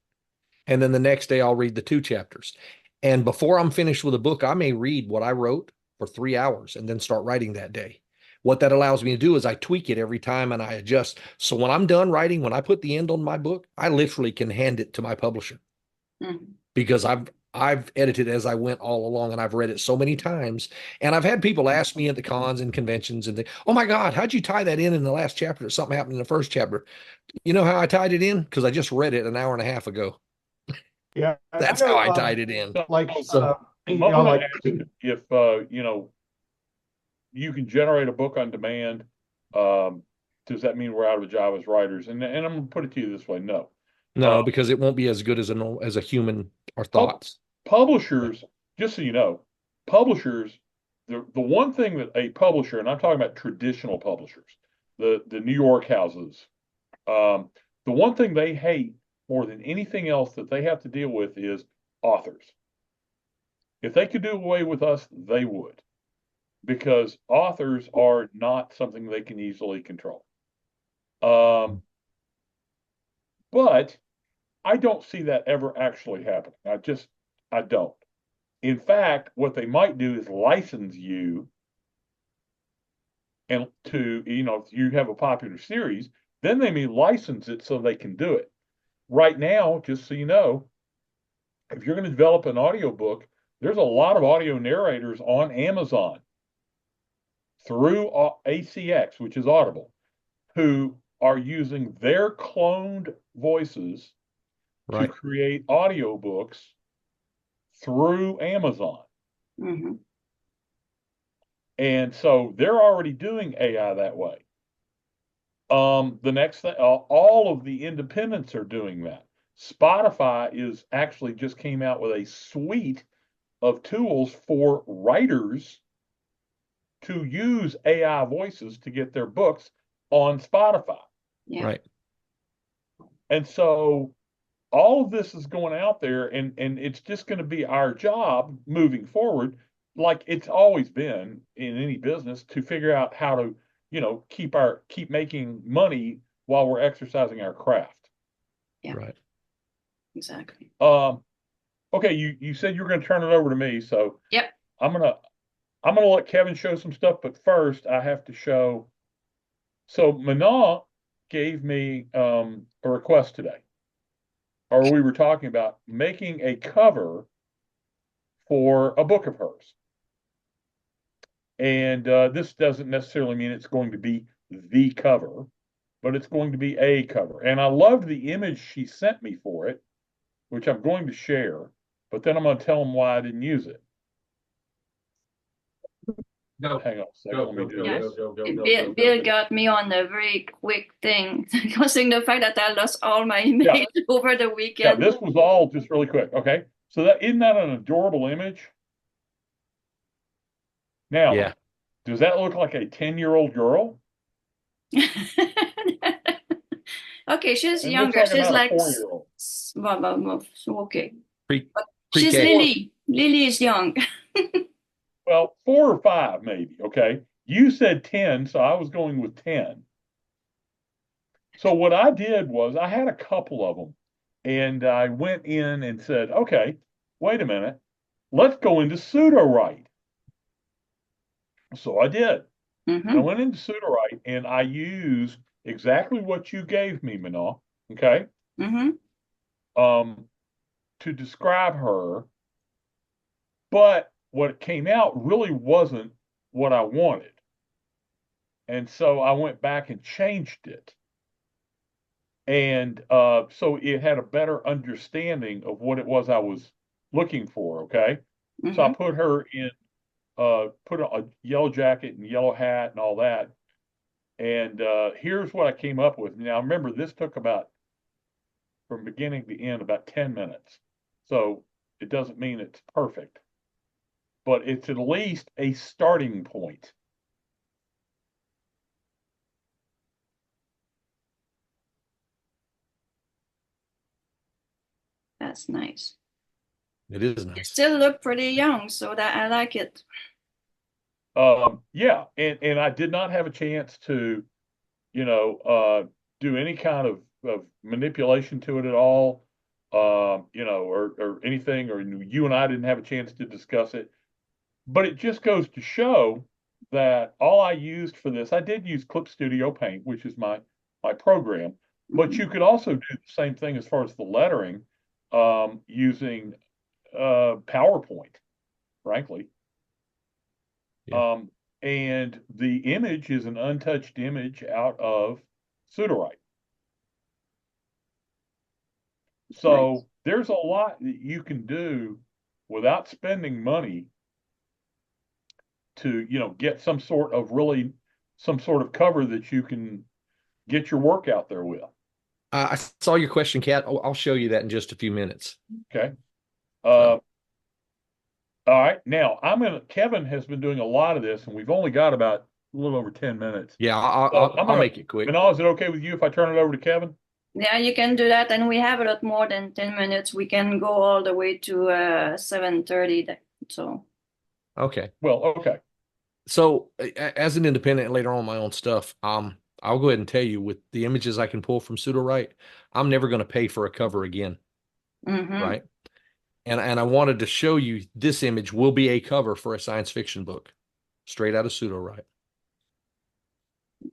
And then the next day I'll read the 2 chapters. And before I'm finished with a book, I may read what I wrote for 3 hours and then start writing that day. What that allows me to do is I tweak it every time and I adjust. So when I'm done writing, when I put the end on my book, I literally can hand it to my publisher because I've edited as I went all along and I've read it so many times. And I've had people ask me at the cons and conventions and oh my God, how'd you tie that in the last chapter? Something happened in the first chapter. You know how I tied it in? Because I just read it an hour and a half ago. Yeah, That's how I tied it in. If you can generate a book on demand, does that mean we're out of a job as writers? And I'm going to put it to you this way: no. No, because it won't be as good as a human or thoughts. Publishers, just so you know, publishers, the one thing that a publisher, and I'm talking about traditional publishers, the New York houses, the one thing they hate more than anything else that they have to deal with is authors. If they could do away with us, they would, because authors are not something they can easily control. But I don't see that ever actually happening. I don't. In fact, what they might do is license you, and if you have a popular series, then they may license it so they can do it. Right now, just so you know, if you're going to develop an audiobook, there's a lot of audio narrators on Amazon through ACX, which is Audible, who are using their cloned voices to create audiobooks through Amazon. And so they're already doing AI that way. The next thing, all of the independents are doing that. Spotify actually just came out with a suite of tools for writers to use AI voices to get their books on Spotify. Yeah. Right. And so all of this is going out there, and it's just going to be our job moving forward, like it's always been in any business, to figure out how to, keep making money while we're exercising our craft. Yeah. Right. Exactly. Okay, you said you were going to turn it over to me, so Yep. I'm gonna let Kevin show some stuff, but first I have to show. So Manon gave me a request today, or we were talking about making a cover for a book of hers. And this doesn't necessarily mean it's going to be the cover, but it's going to be a cover. And I loved the image she sent me for it, which I'm going to share, but then I'm going to tell them why I didn't use it. Go. Hang on a second, let me do Yeah. this. Bill got me on a very quick thing, considering the fact that I lost all my emails over the Yeah, weekend. this was all just really quick, okay? So isn't that an adorable image? Now, Yeah. does that look like a 10-year-old girl? Okay, she's And we're younger. talking She's about a like, 4-year-old. okay. Pre She's K. Lily. Lily is young. Well, 4 or 5 maybe, okay? You said 10, so I was going with 10. So what I did was I had a couple of them, and I went in and said, okay, wait a minute, let's go into Sudowrite. So I did. I Mm-hmm. went into Sudowrite and I used exactly what you gave me, Minna, okay, Mm-hmm. to describe her. But what came out really wasn't what I wanted. And so I went back and changed it. And so it had a better understanding of what it was I was looking for, okay? So I Mm-hmm. put her in, put a yellow jacket and yellow hat and all that. And here's what I came up with. Now, remember, this took about, from beginning to end, about 10 minutes. So it doesn't mean it's perfect, but it's at least a starting point. That's nice. It is You nice. still look pretty young, so that I like it. Yeah, and I did not have a chance to, do any kind of manipulation to it at all, or anything, or you and I didn't have a chance to discuss it. But it just goes to show that all I used for this, I did use Clip Studio Paint, which is my program, but you could also do the same thing as far as the lettering, using PowerPoint, frankly. Yeah. And the image is an untouched image out of Sudowrite. So Nice. there's a lot that you can do without spending money to, get some sort of cover that you can get your work out there with. I saw your question, Kat. I'll show you that in just a few minutes. Okay. So, All right. Now Kevin has been doing a lot of this, and we've only got about a little over 10 minutes. yeah, So I'll make it quick. Manal, is it okay with you if I turn it over to Kevin? Yeah, you can do that, and we have a lot more than 10 minutes. We can go all the way to 7:30. So Okay. Well, okay. So as an independent and later on my own stuff, I'll go ahead and tell you with the images I can pull from Sudowrite, I'm never going to pay for a cover again. mm-hmm. Right. And I wanted to show you this image will be a cover for a science fiction book straight out of Sudowrite.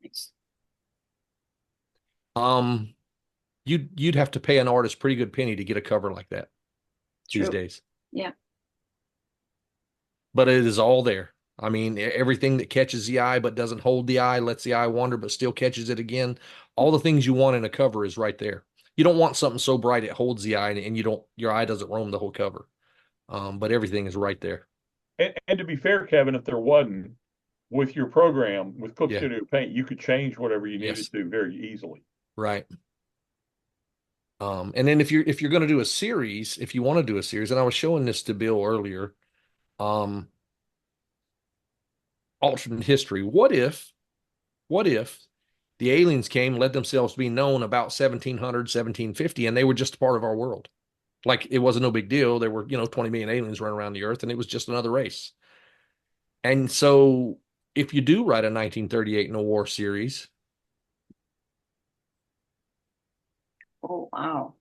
Nice. You'd have to pay an artist pretty good penny to get a cover like that these True. days. Yeah. But it is all there. I mean, everything that catches the eye but doesn't hold the eye, lets the eye wander but still catches it again. All the things you want in a cover is right there. You don't want something so bright it holds the eye and your eye doesn't roam the whole cover. But everything is right there. And to be fair, Kevin, if there wasn't, with your program, with Clip Yeah. Studio Paint, you could change whatever you needed Yes. to very easily. Right. And then if you're going to do a series, if you want to do a series, and I was showing this to Bill earlier, alternate history. What if the aliens came, let themselves be known about 1700, 1750, and they were just a part of our world? Like it wasn't no big deal. There were, 20 million aliens running around the earth, and it was just another race. And so if you do write a 1938 No War series. Oh, wow.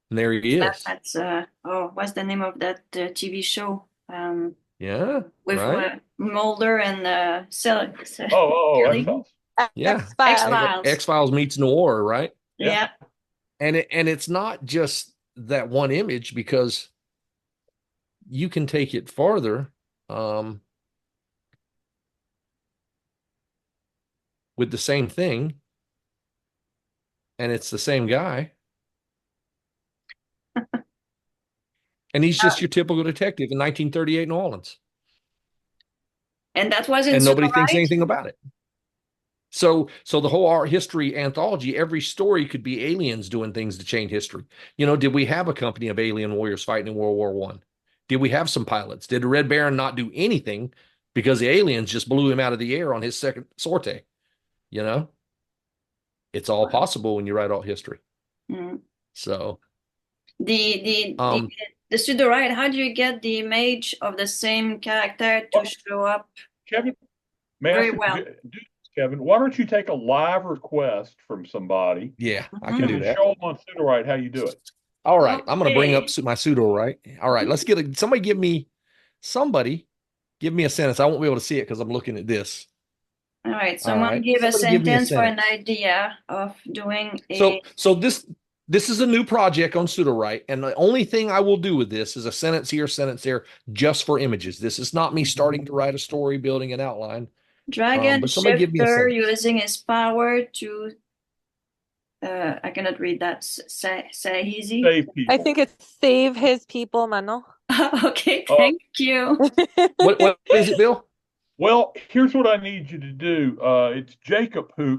And there he is. That's what's the name of that TV show? Yeah. With right. Mulder and X-Files. Yeah. X-Files. X-Files meets Noir, right? Yeah. And it's not just that one image, because you can take it farther with the same thing, and it's the same guy. And he's just your typical detective in 1938 New Orleans. And that was in and nobody thinks Sudowrite? anything about it. So the whole art history anthology, every story could be aliens doing things to change history. You know, did we have a company of alien warriors fighting in World War One? Did we have some pilots? Did the Red Baron not do anything because the aliens just blew him out of the air on his second sortie? You know, it's all possible when you write alt history. Mm. So The um Sudowrite, how do you get the image of the same character to show up Kevin, may I very suggest, well? Kevin, why don't you take a live request from somebody yeah, I Mhm. can and do then that. show them on Sudowrite how you do it? All right, I'm going to bring up Okay. my Sudowrite. All right, let's get somebody give me a sentence. I won't be able to see it because I'm looking at this. All right, All someone right, give a somebody give me a sentence for an sentence. idea of doing So a so this is a new project on Sudowrite, and the only thing I will do with this is a sentence here, sentence there, just for images. This is not me starting to write a story, building an outline. dragon But somebody give me a shifter sentence. using his power to I cannot read that. Say easy. Save I people. think it's save his people, Mano. Okay, thank you. What is it, Bill? Well, here's what I need you to do. It's Jacob who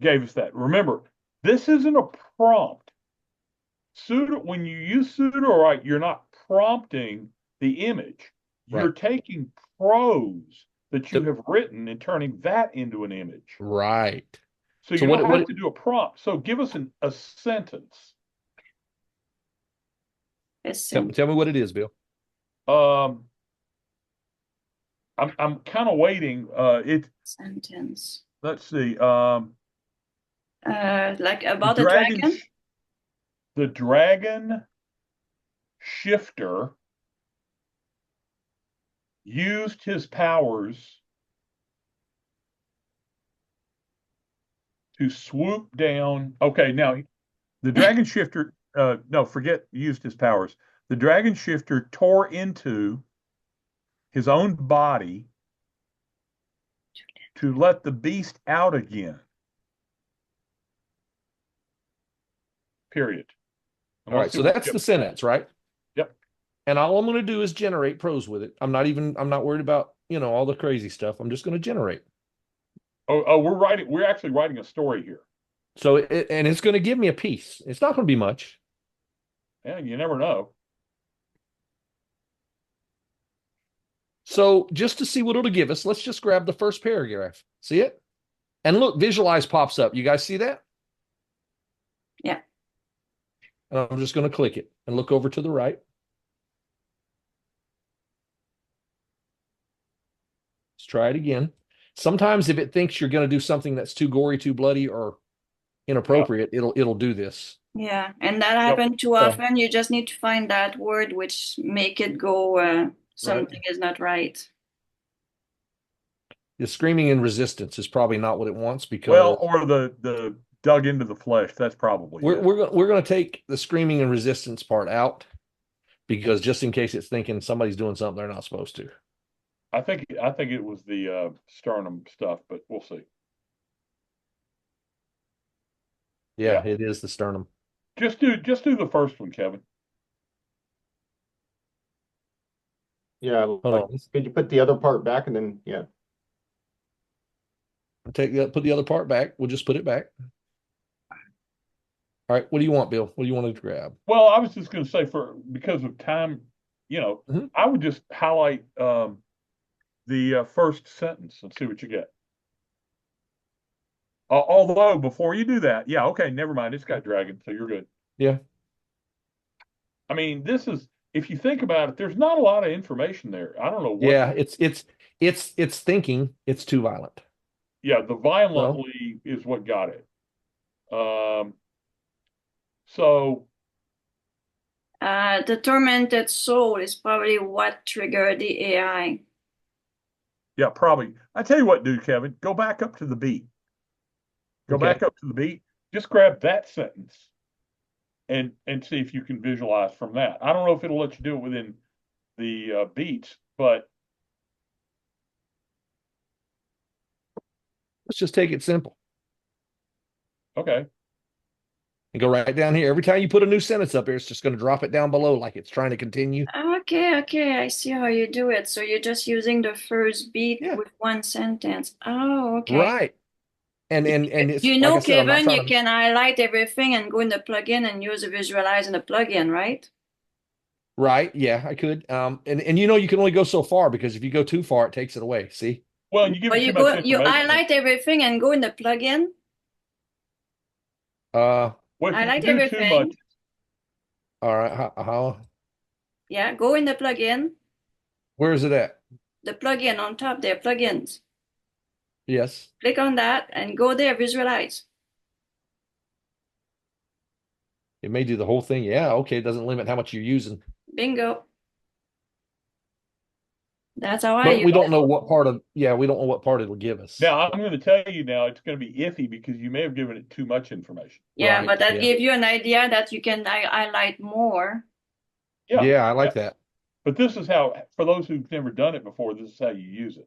gave us that. Remember, this isn't a prompt. When you use Sudowrite, you're not prompting the image. You're Right. taking prose that you The- have written and turning that into an image. Right. So So you what don't have to do a prompt. So give us a sentence. Listen, tell me what it is, Bill. Um, I'm kind of waiting. sentence. Let's see. Like about the dragon. The dragon shifter used his powers to swoop down. Okay, now the dragon shifter, no, forget used his powers. The dragon shifter tore into his own body to let the beast out again. Period. All right, so that's the sentence, right? Yep. And all I'm going to do is generate prose with it. I'm not worried about, all the crazy stuff. I'm just going to generate. Oh, we're actually writing a story here. So and it's going to give me a piece. It's not going to be much. Yeah, you never know. So just to see what it'll give us, let's just grab the first paragraph. See it? And look, visualize pops up. You guys see that? Yeah. And I'm just going to click it and look over to the right. Let's try it again. Sometimes if it thinks you're going to do something that's too gory, too bloody, or inappropriate, it'll do this. Yeah, and that happened too often. You just need to find that word which make it go something is not right. The screaming and resistance is probably not what it wants because or the dug into the flesh. That's probably we're going to take the screaming and resistance part out because just in case it's thinking somebody's doing something they're not supposed to. I think it was the sternum stuff, but we'll see. Yeah, it is the sternum. Just do the first one, Kevin. Yeah, could you put the other part back and then Put the other part back. We'll just put it back. All right, what do you want, Bill? What do you want to grab? Well, I was just going to say because of time, I would just highlight the first sentence and see what you get. Although before you do that, okay, never mind. It's got dragon, so you're good. Yeah. I mean, if you think about it, there's not a lot of information there. I don't know what. Yeah, it's thinking it's too violent. Yeah, the violently is what got it. So the tormented soul is probably what triggered the AI. yeah, probably. I tell you what, Kevin, go back up to the beat. Go back up to the beat. Just grab that sentence and see if you can visualize from that. I don't know if it'll let you do it within the beats, but Let's just take it simple. okay. and go right down here. Every time you put a new sentence up here, it's just going to drop it down below like it's trying to continue. Okay, I see how you do it. So you're just using the first beat Yeah. with one sentence. Oh, okay. Right. And it's You like know, I said, I'm not Kevin, trying you to. can highlight everything and go in the plugin and use a visualize in the plugin, right? Right. Yeah, I could. And you can only go so far because if you go too far, it takes it away. See? Well, you give Or it too you much go, you information. highlight everything and go in the plugin. Well, Well, if you Highlight do too much, everything. all right. How Yeah, go in the plugin. where is it at? The plugin on top there, plugins. Yes. Click on that and go there, visualize. It may do the whole thing. Yeah, okay. It doesn't limit how much you're using. Bingo. That's how I But use we it. don't know what part of we don't know what part it'll give us. now I'm going to tell you now it's going to be iffy because you may have given it too much information. Yeah, Right, but that yeah. gives you an idea that you can highlight more. Yeah, I like that. But this is how, for those who've never done it before, this is how you use it.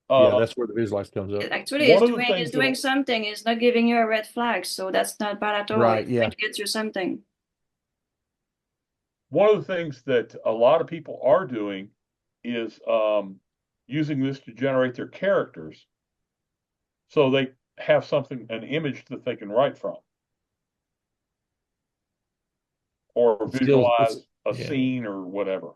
Yeah, that's where the visualize comes up. Actually, One it's of the doing, things it's doing something. It's not giving you a red flag, so that's not bad at all. Right, It's yeah. going to get you something. one of the things that a lot of people are doing is using this to generate their characters so they have something, an image that they can write from or It's still- visualize a yeah. scene or whatever.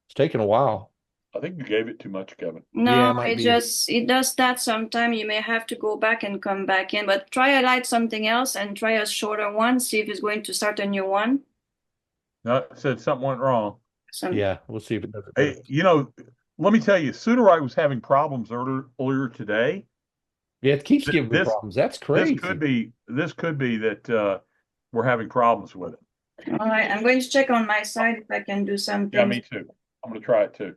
It's taking a while. I think you gave it too much, Kevin. No, it might be. it does that sometime. You may have to go back and come back in, but try highlight something else and try a shorter one. See if it's going to start a new one. No, I said something went wrong. Yeah, we'll see if it does it. Hey, let me tell you, Sudowrite was having problems earlier today. Yeah, it keeps giving me this- problems. That's crazy. This could be that we're having problems with it. All right, I'm going to check on my side if I can do something. Yeah, me too. I'm going to try it too.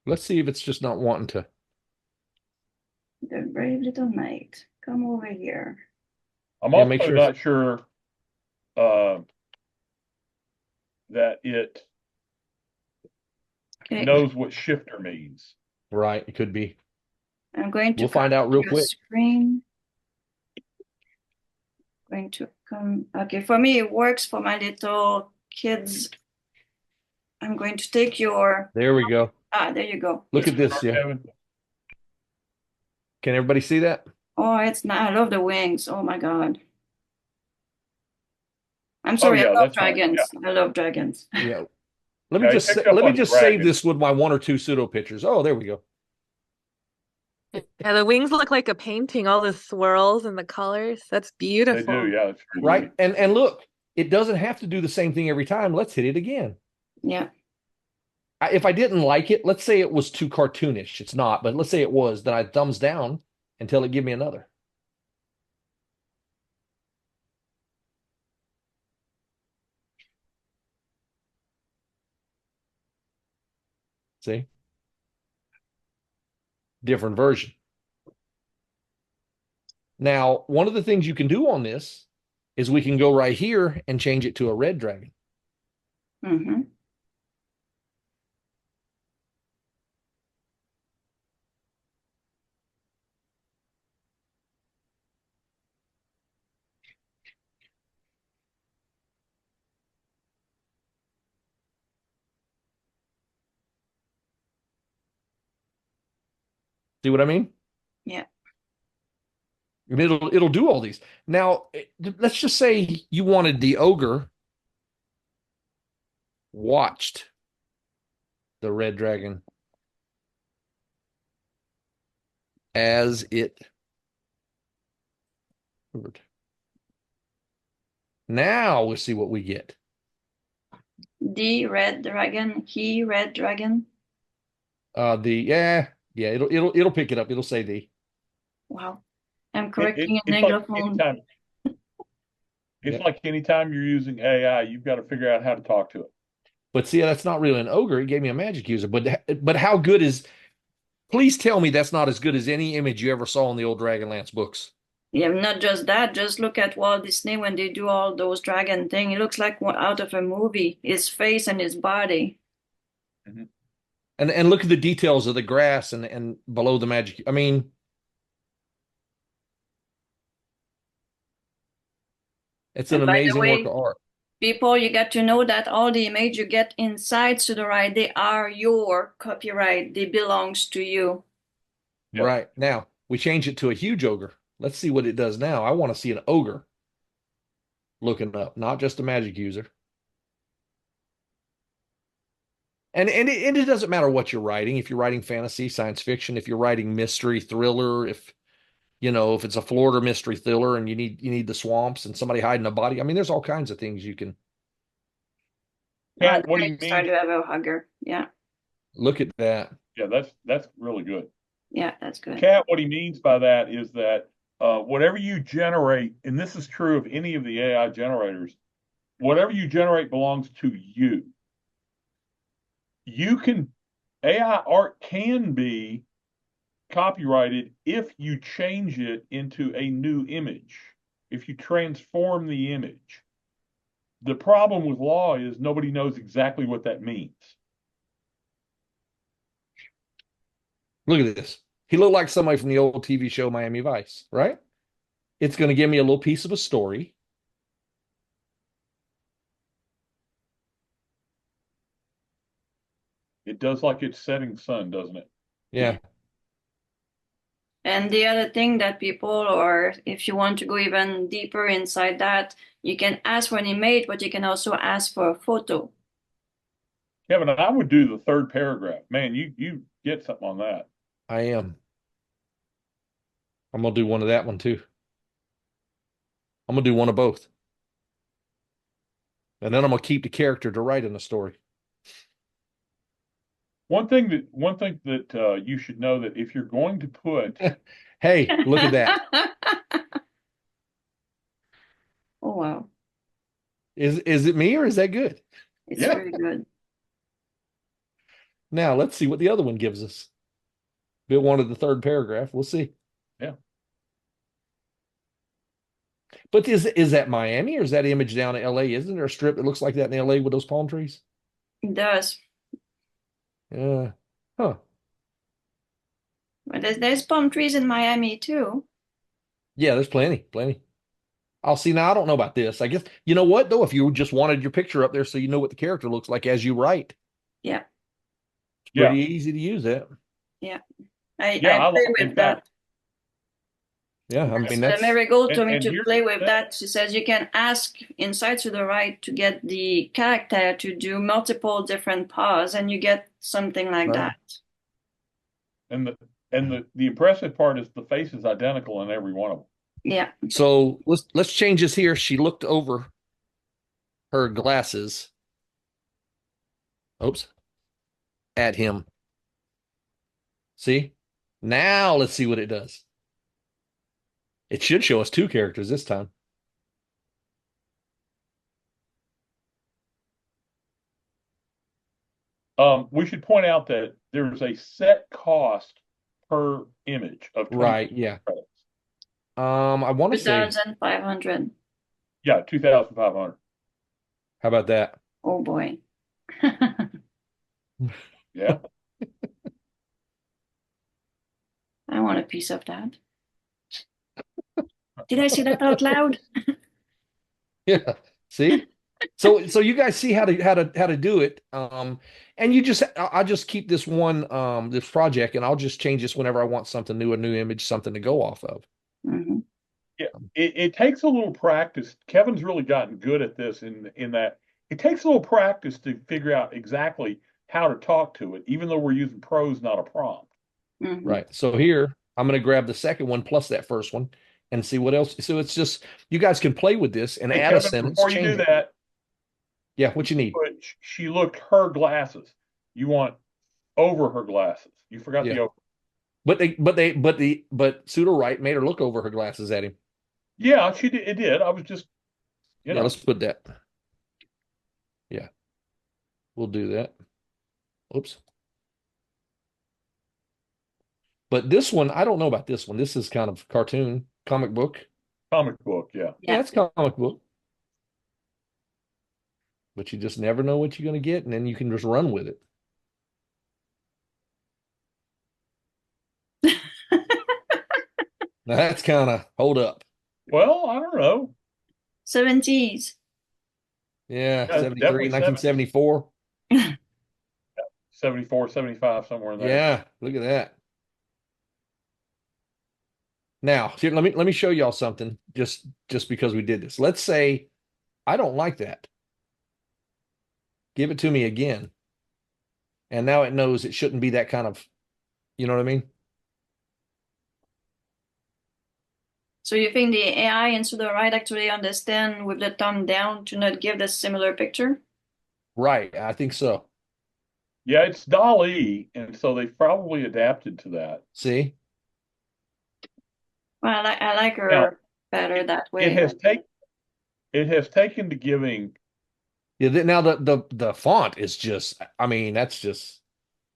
Let's see if it's just not wanting to. The brave little knight, come over here. I'm Yeah, also make sure not sure that it Okay, knows what shifter means. Right, it could be. I'm going to We'll find out real your quick. screen. Going to come. Okay, for me it works. For my little kids, I'm going to take your. There we go. There you go. Look at this. Yeah. Kevin? Can everybody see that? Oh, it's not. I love the wings. Oh my God. I'm sorry. yeah, I love that's fine. dragons. I love dragons. Yeah. Let me Yeah, I just picked up let me on just dragon. save this with my one or two pseudo pictures. Oh, there we go. Yeah, the wings look like a painting, all the swirls and the colors. That's They beautiful. do, yeah. It's Right. And look, it doesn't have to do the same thing every time. Let's hit it again. Yeah. If I didn't like it, let's say it was too cartoonish. It's not, but let's say it was, then I'd thumbs down until it give me another. See? Different version. Now, one of the things you can do on this is we can go right here and change it to a red dragon. Mm-hmm. See what I mean? Yeah. And it'll do all these. Now, let's just say you wanted the ogre watched the red dragon as it hovered. Now we'll see what we get. The red dragon. He red dragon. It'll pick it up. It'll say the. Wow. I'm correcting an it's like anglophone. anytime, it's like anytime you're using AI, you've got to figure out how to talk to it. But see, that's not really an ogre. It gave me a magic user. But how good is? Please tell me that's not as good as any image you ever saw in the old Dragonlance books. Yeah, not just that. Just look at Walt Disney when they do all those dragon thing. It looks like one out of a movie. His face and his body. Mm-hmm. And look at the details of the grass and below the magic. I mean, It's an And by the amazing work way, of art. people, you get to know that all the image you get inside Sudowrite, they are your copyright. They belongs to you. Yeah. Right. Now, we change it to a huge ogre. Let's see what it does now. I want to see an ogre looking up, not just a magic user. And it doesn't matter what you're writing. If you're writing fantasy, science fiction, if you're writing mystery, thriller, if it's a Florida mystery thriller and you need the swamps and somebody hiding a body. I mean, there's all kinds of things you can Cat, what do you Start mean? to have a hugger. Yeah. look at that. Yeah, that's really good. Yeah, that's good. Cat, what he means by that is that whatever you generate, and this is true of any of the AI generators, whatever you generate belongs to you. AI art can be copyrighted if you change it into a new image, if you transform the image. The problem with law is nobody knows exactly what that means. Look at this. He looked like somebody from the old TV show Miami Vice, right? It's going to give me a little piece of a story. It does like its setting sun, doesn't it? Yeah. And the other thing that people, or if you want to go even deeper inside that, you can ask for an image, but you can also ask for a photo. Kevin, I would do the third paragraph. Man, you get something on that. I am. I'm going to do one of that one too. I'm going to do one of both. And then I'm going to keep the character to write in the story. One thing that you should know that if you're going to put Hey, look at that. Oh, wow. Is it me or is that good? It's Yeah. very good. Now let's see what the other one gives us. Bill wanted the third paragraph. We'll see. Yeah. But is that Miami or is that image down in LA? Isn't there a strip that looks like that in LA with those palm trees? It does. Yeah. Huh. But there's palm trees in Miami too. Yeah, there's plenty. I'll see. Now I don't know about this. I guess you know what though, if you just wanted your picture up there so you know what the character looks like as you write. Yeah. It's pretty easy to use that. Yeah. I I play like with in that. fact, Yeah, I mean that's Marigold told me and to here's play the with thing. that. She says you can ask inside Sudowrite to get the character to do multiple different paws, and you get something like Right. that. and the impressive part is the face is identical in every one of them. Yeah. so let's change this here. She looked over her glasses. Oops. At him. See? Now let's see what it does. It should show us two characters this time. We should point out that there's a set cost per image of 20 Right, yeah. credits. I want to say, 2,500. Yeah, 2,500. how about that? Oh boy. Yeah. I want a piece of that. Did I say that out loud? Yeah. See? So you guys see how to do it. And I'll just keep this one this project and I'll just change this whenever I want something new, a new image, something to go off of. Mhm. Yeah. It takes a little practice. Kevin's really gotten good at this in that it takes a little practice to figure out exactly how to talk to it, even though we're using prose, not a prompt. Mhm. Right. So here I'm going to grab the second one plus that first one and see what else. So it's just you guys can play with this and Hey, add a Kevin, sentence. before you change do it. that, Yeah, what you need. she looked her glasses. You want over her glasses. You forgot Yeah. the over. But Sudowrite made her look over her glasses at him. Yeah, she did. It did. I was just, Yeah, know. let's put that. Yeah, we'll do that. Oops. But this one, I don't know about this one. This is kind of cartoon, comic book. Comic book. Yeah. Yeah, it's comic book. But you just never know what you're going to get, and then you can just run with it. Now that's kind of hold up. Well, I don't know. 70s. Yeah, Yeah, 73, definitely 1974. 74, 75, somewhere in there. Yeah, look at that. Now, here, let me show y'all something just because we did this. Let's say I don't like that. Give it to me again. And now it knows it shouldn't be that kind of, you know what I mean? So you think the AI and Sudowrite actually understand with the thumb down to not give the similar picture? Right, I think so. Yeah, it's DALL-E, and so they've probably adapted to that. See? Well, I like her Now, better that It way. has taken to giving Yeah, now the font is just, I mean, that's just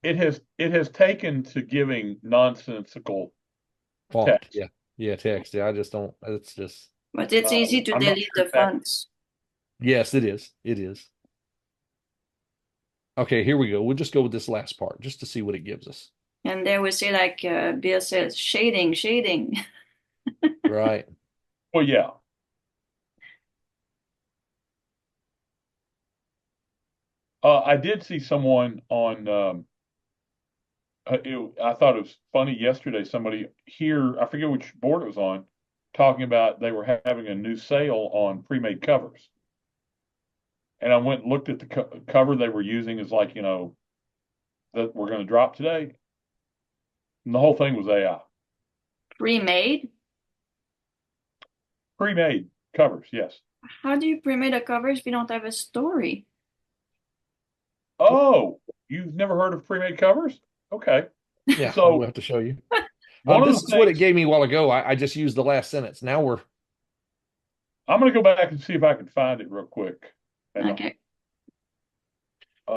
it has taken to giving nonsensical font. text. Yeah. Yeah, text. Yeah, I just don't, it's just, But it's easy to I'm not delete sure the exactly. fonts. yes, it is. It is. Okay, here we go. We'll just go with this last part just to see what it gives us. And there we say, like Bill says, shading, shading. Right. Well, yeah. I did see someone on. I thought it was funny yesterday. Somebody here, I forget which board it was on, talking about they were having a new sale on pre-made covers. And I went and looked at the cover they were using as like, that we're going to drop today. And the whole thing was AI. Pre-made? Pre-made covers, yes. How do you pre-made a cover if you don't have a story? Oh, you've never heard of pre-made covers? Okay. Yeah, So we'll have to show you. one of This the is what it things, gave me a while ago. I just used the last sentence. Now we're I'm going to go back and see if I can find it real quick. Hang on. Okay.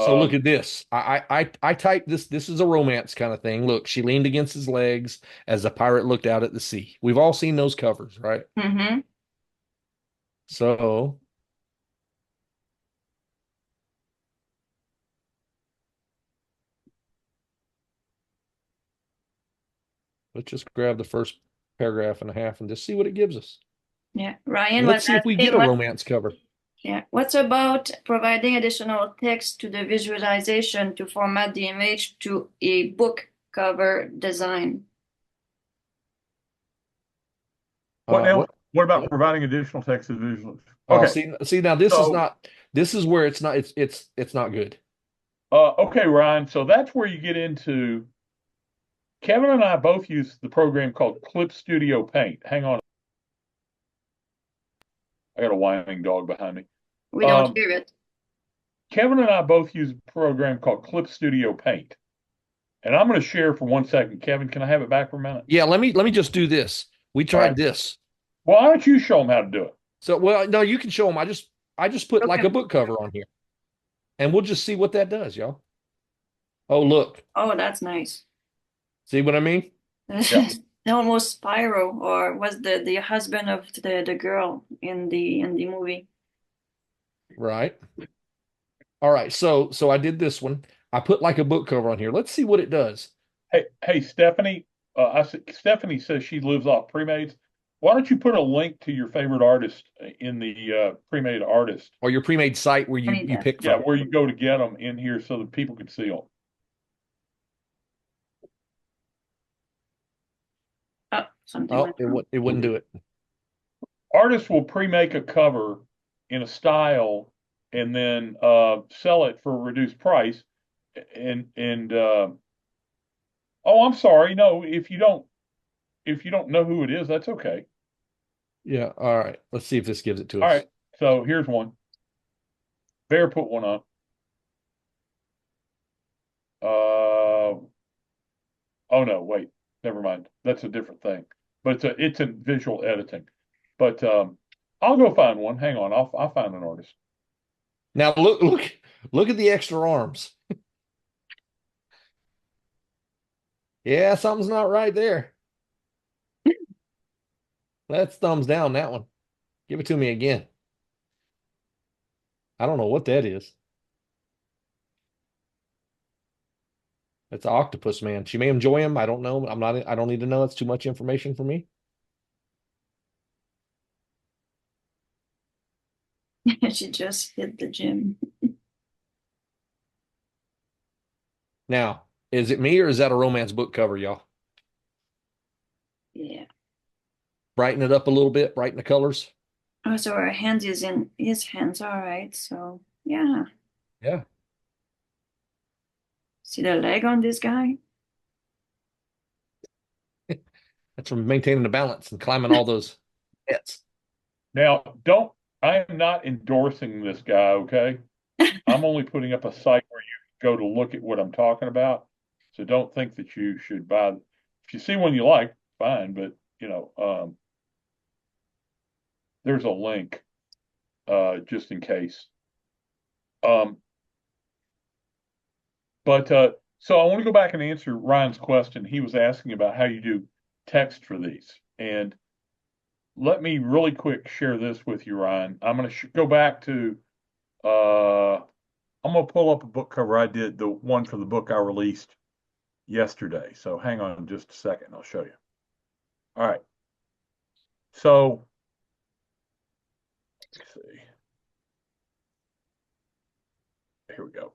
so look Um, at this. I typed this. This is a romance kind of thing. Look, she leaned against his legs as the pirate looked out at the sea. We've all seen those covers, right? Mm-hmm. So let's just grab the first paragraph and a half and just see what it gives us. Yeah. Ryan And let's was see if we asking get a what, romance cover. yeah. What's about providing additional text to the visualization to format the image to a book cover design? what now? What? What about providing additional text as visuals? Oh, Okay. see now this is So, not. This is where it's not. It's not good. okay, Ryan. So that's where you get into. Kevin and I both use the program called Clip Studio Paint. Hang on. I got a whining dog behind me. We don't Um, hear it. Kevin and I both use a program called Clip Studio Paint. And I'm going to share for 1 second. Kevin, can I have it back for a minute? Yeah, let me just do this. We All tried right. this. Why don't you show them how to do it? So well, no, you can show them. I just put like Okay. a book cover on here, and we'll just see what that does, y'all. Oh, look. Oh, that's nice. See what I mean? Yeah. Almost Spyro, or was the husband of the girl in the movie. Right. All right. So I did this one. I put like a book cover on here. Let's see what it does. Hey, Stephanie. Stephanie says she lives off pre-mades. Why don't you put a link to your favorite artist in the pre-made artist? Or your pre-made site where you pick Yeah, from. where you go to get them in here so that people can see them. Oh, something Oh, went wrong. it wouldn't do it. Artists will pre-make a cover in a style and then sell it for a reduced price. And oh, I'm sorry. No, if you don't know who it is, that's okay. Yeah. All right. Let's see if this gives it to All us. right. So here's one. Bear put one on. Oh no, wait, never mind. That's a different thing. But it's in visual editing. But I'll go find one. Hang on, I'll find an artist. Now look at the extra arms. Yeah, something's not right there. That's thumbs down that one. Give it to me again. I don't know what that is. That's an octopus man. She may enjoy him. I don't know. I don't need to know. It's too much information for me. She just hit the gym. Now, is it me or is that a romance book cover, y'all? Yeah. Brighten it up a little bit, brighten the colors. Oh, so our hands is in his hands. All right. So yeah. Yeah. See the leg on this guy? That's from maintaining the balance and climbing all those hits. Now, I am not endorsing this guy, okay? I'm only putting up a site where you go to look at what I'm talking about. So don't think that you should buy. If you see one you like, fine, but there's a link just in case. But so I want to go back and answer Ryan's question. He was asking about how you do text for these. And let me really quick share this with you, Ryan. I'm going to go back to, I'm going to pull up a book cover I did, the one for the book I released yesterday. So hang on just a second. I'll show you. All right. So let's see. Here we go.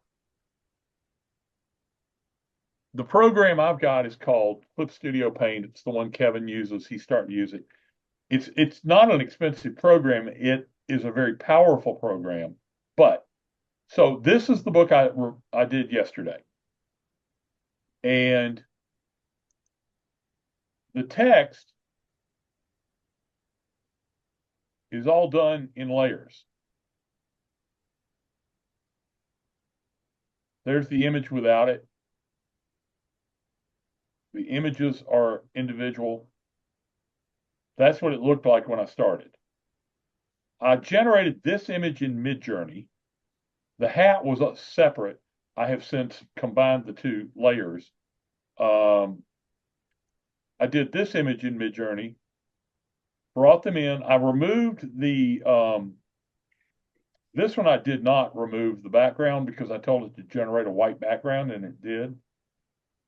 The program I've got is called Clip Studio Paint. It's the one Kevin uses. He's starting to use it. It's not an expensive program. It is a very powerful program. But so this is the book I did yesterday. And the text is all done in layers. There's the image without it. The images are individual. That's what it looked like when I started. I generated this image in Midjourney. The hat was separate. I have since combined the two layers. I did this image in Midjourney, brought them in. I removed the, this one I did not remove the background because I told it to generate a white background and it did.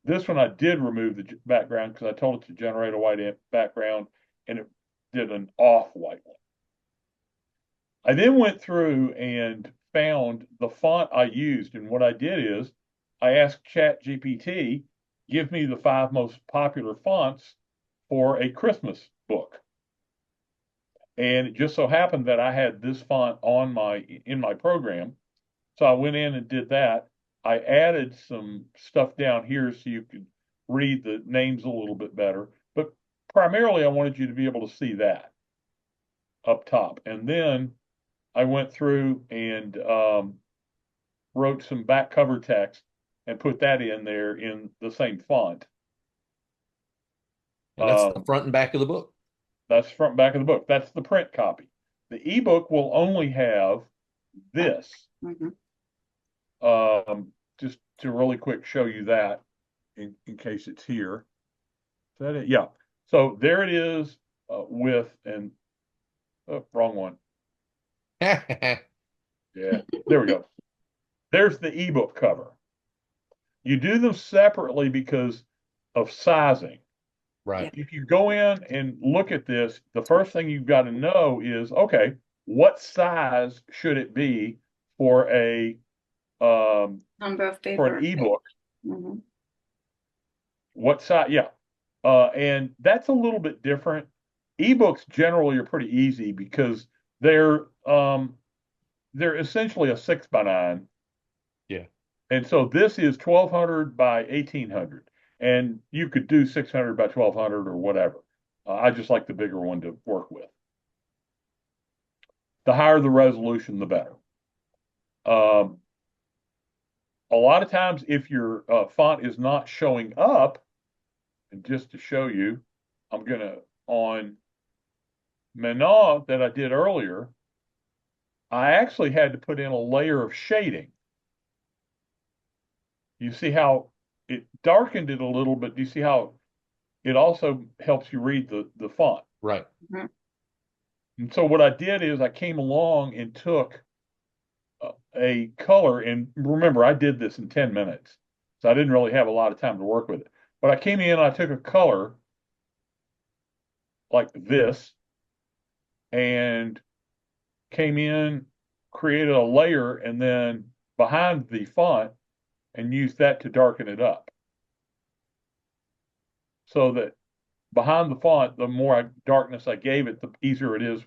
This one I did remove the background because I told it to generate a white background and it did an off-white one. I then went through and found the font I used, and what I did is I asked ChatGPT, give me the 5 most popular fonts for a Christmas book. And it just so happened that I had this font in my program. So I went in and did that. I added some stuff down here so you could read the names a little bit better. But primarily I wanted you to be able to see that up top. And then I went through and wrote some back cover text and put that in there in the same font. And that's the front and back of the book. That's front and back of the book. That's the print copy. The ebook will only have this. Just to really quick show you that in case it's here. Is that it? Yeah. So there it is with and wrong one. Yeah, there we go. There's the ebook cover. You do them separately because of sizing. Right. If you go in and look at this, the first thing you've got to know is, okay, what size should it be for a Number of paper. for an ebook? Mm-hmm. What size? Yeah. And that's a little bit different. Ebooks generally are pretty easy because they're essentially a 6x9. Yeah. And so this is 1200 by 1800. And you could do 600 by 1200 or whatever. I just like the bigger one to work with. The higher the resolution, the better. A lot of times, if your font is not showing up, and just to show you, I'm going to, on Menard that I did earlier, I actually had to put in a layer of shading. You see how it darkened it a little, but do you see how it also helps you read the font? Right. Mm-hmm. And so what I did is I came along and took a color, and remember, I did this in 10 minutes, so I didn't really have a lot of time to work with it. But I came in and I took a color like this and came in created a layer and then behind the font and used that to darken it up. So that behind the font, the more darkness I gave it, the easier it is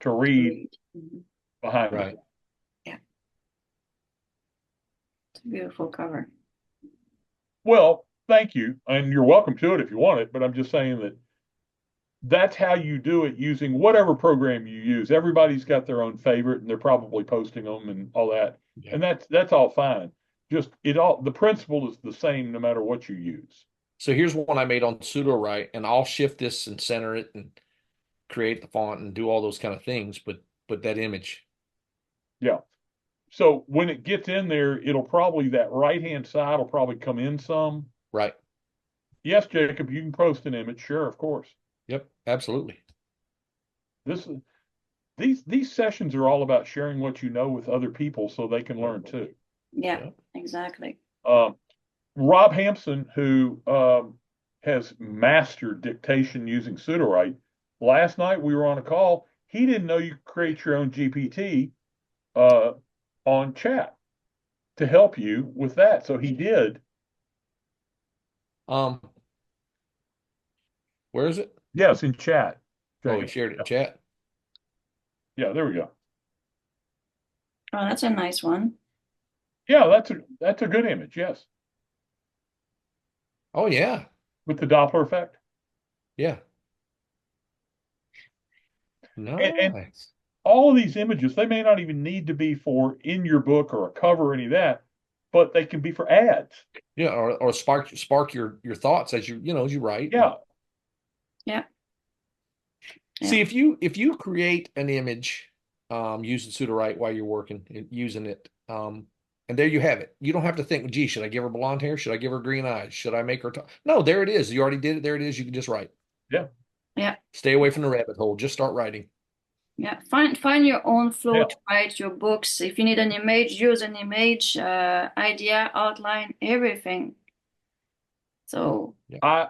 to read Mhm. behind Right. it. It's a beautiful cover. Well, thank you. And you're welcome to it if you want it, but I'm just saying that that's how you do it using whatever program you use. Everybody's got their own favorite and they're probably posting them and all that. Yeah. And that's all fine. Just the principle is the same no matter what you use. So here's one I made on Sudowrite, and I'll shift this and center it and create the font and do all those kind of things, but that image. Yeah. So when it gets in there, it'll probably, that right-hand side will probably come in some. Right. Yes, Jacob, you can post an image. Sure, of course. Yep, absolutely. These sessions are all about sharing what you know with other people so they can learn too. Yeah, Yeah. exactly. Rob Hampson, who has mastered dictation using Sudowrite, last night we were on a call. He didn't know you could create your own GPT on chat to help you with that. So he did. Where is it? Yes, in chat. Oh, he shared it in chat. Yeah, there we go. Oh, that's a nice one. Yeah, that's a good image. Yes, Oh yeah. with the Doppler effect. Yeah. And Nice. all of these images, they may not even need to be for in your book or a cover or any of that, but they can be for ads. Yeah, or spark your thoughts as as you write. Yeah. Yeah. See, if you create an image using Sudowrite while you're working and using it, and there you have it. You don't have to think, gee, should I give her blonde hair? Should I give her green eyes? Should I make her talk? No, there it is. You already did it. There it is. You can just write. Yeah. Yeah. Stay away from the rabbit hole. Just start writing. Yeah, find your own flow Yeah. to write your books. If you need an image, use an image, idea, outline, everything. So I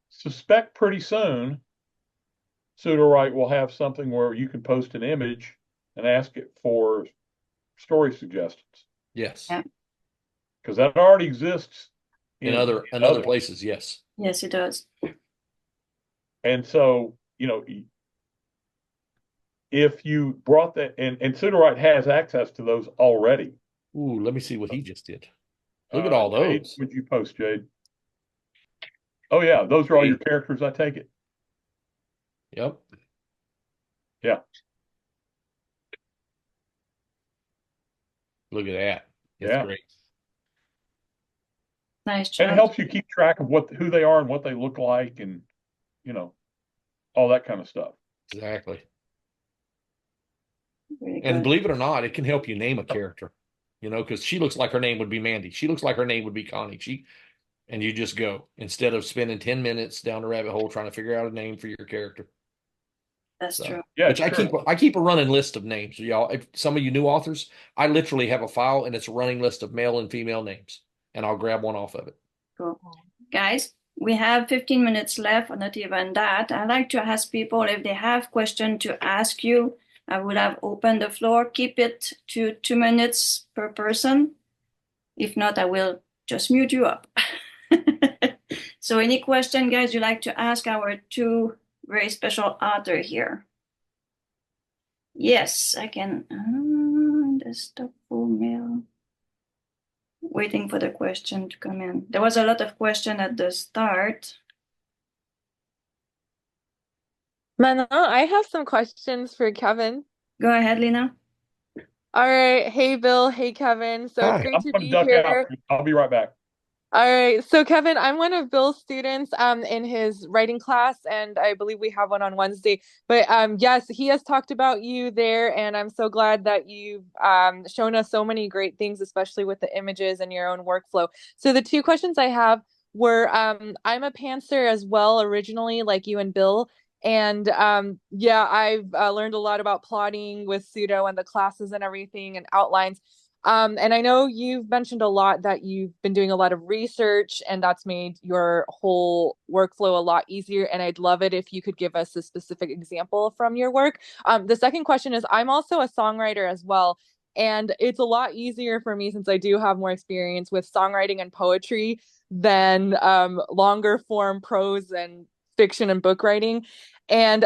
suspect pretty soon Sudowrite will have something where you can post an image and ask it for story suggestions. Yes. Yeah. Because that already exists In other places, yes. yes, it does. And so, if you brought that, and Sudowrite has access to those already. Ooh, let me see what he just did. Look at all Jade, those. would you post, Jade? Oh yeah, those are all your characters, I take it. Yep. Yeah. Look at that. It's Yeah. great. Nice And it job. helps you keep track of who they are and what they look like and, all that kind of stuff. Exactly. Really And good. believe it or not, it can help you name a character, because she looks like her name would be Mandy. She looks like her name would be Connie. And you just go instead of spending 10 minutes down the rabbit hole trying to figure out a name for your character. That's So, true. Yeah, which sure. I keep a running list of names. Y'all, if some of you new authors, I literally have a file and it's a running list of male and female names, and I'll grab one off of it. Cool. Guys, we have 15 minutes left, or not even that. I like to ask people if they have questions to ask you. I would have opened the floor. Keep it to 2 minutes per person. If not, I will just mute you up. So any question, guys, you'd like to ask our two very special author here? Yes, I can. Desktop full mail. Waiting for the question to come in. There was a lot of question at the start. Manon, I have some questions for Kevin. Go ahead, Lena. All right. Hey, Bill. Hey, Kevin. So Hi. it's great I'm to going to be duck here. out. I'll be right back. All right. So Kevin, I'm one of Bill's students in his writing class, and I believe we have one on Wednesday. But yes, he has talked about you there, and I'm so glad that you've shown us so many great things, especially with the images and your own workflow. So the two questions I have were, I'm a pantser as well originally, like you and Bill. And yeah, I've learned a lot about plotting with Sudo and the classes and everything and outlines. And I know you've mentioned a lot that you've been doing a lot of research and that's made your whole workflow a lot easier. And I'd love it if you could give us a specific example from your work. The second question is, I'm also a songwriter as well. And it's a lot easier for me since I do have more experience with songwriting and poetry than longer form prose and fiction and book writing. And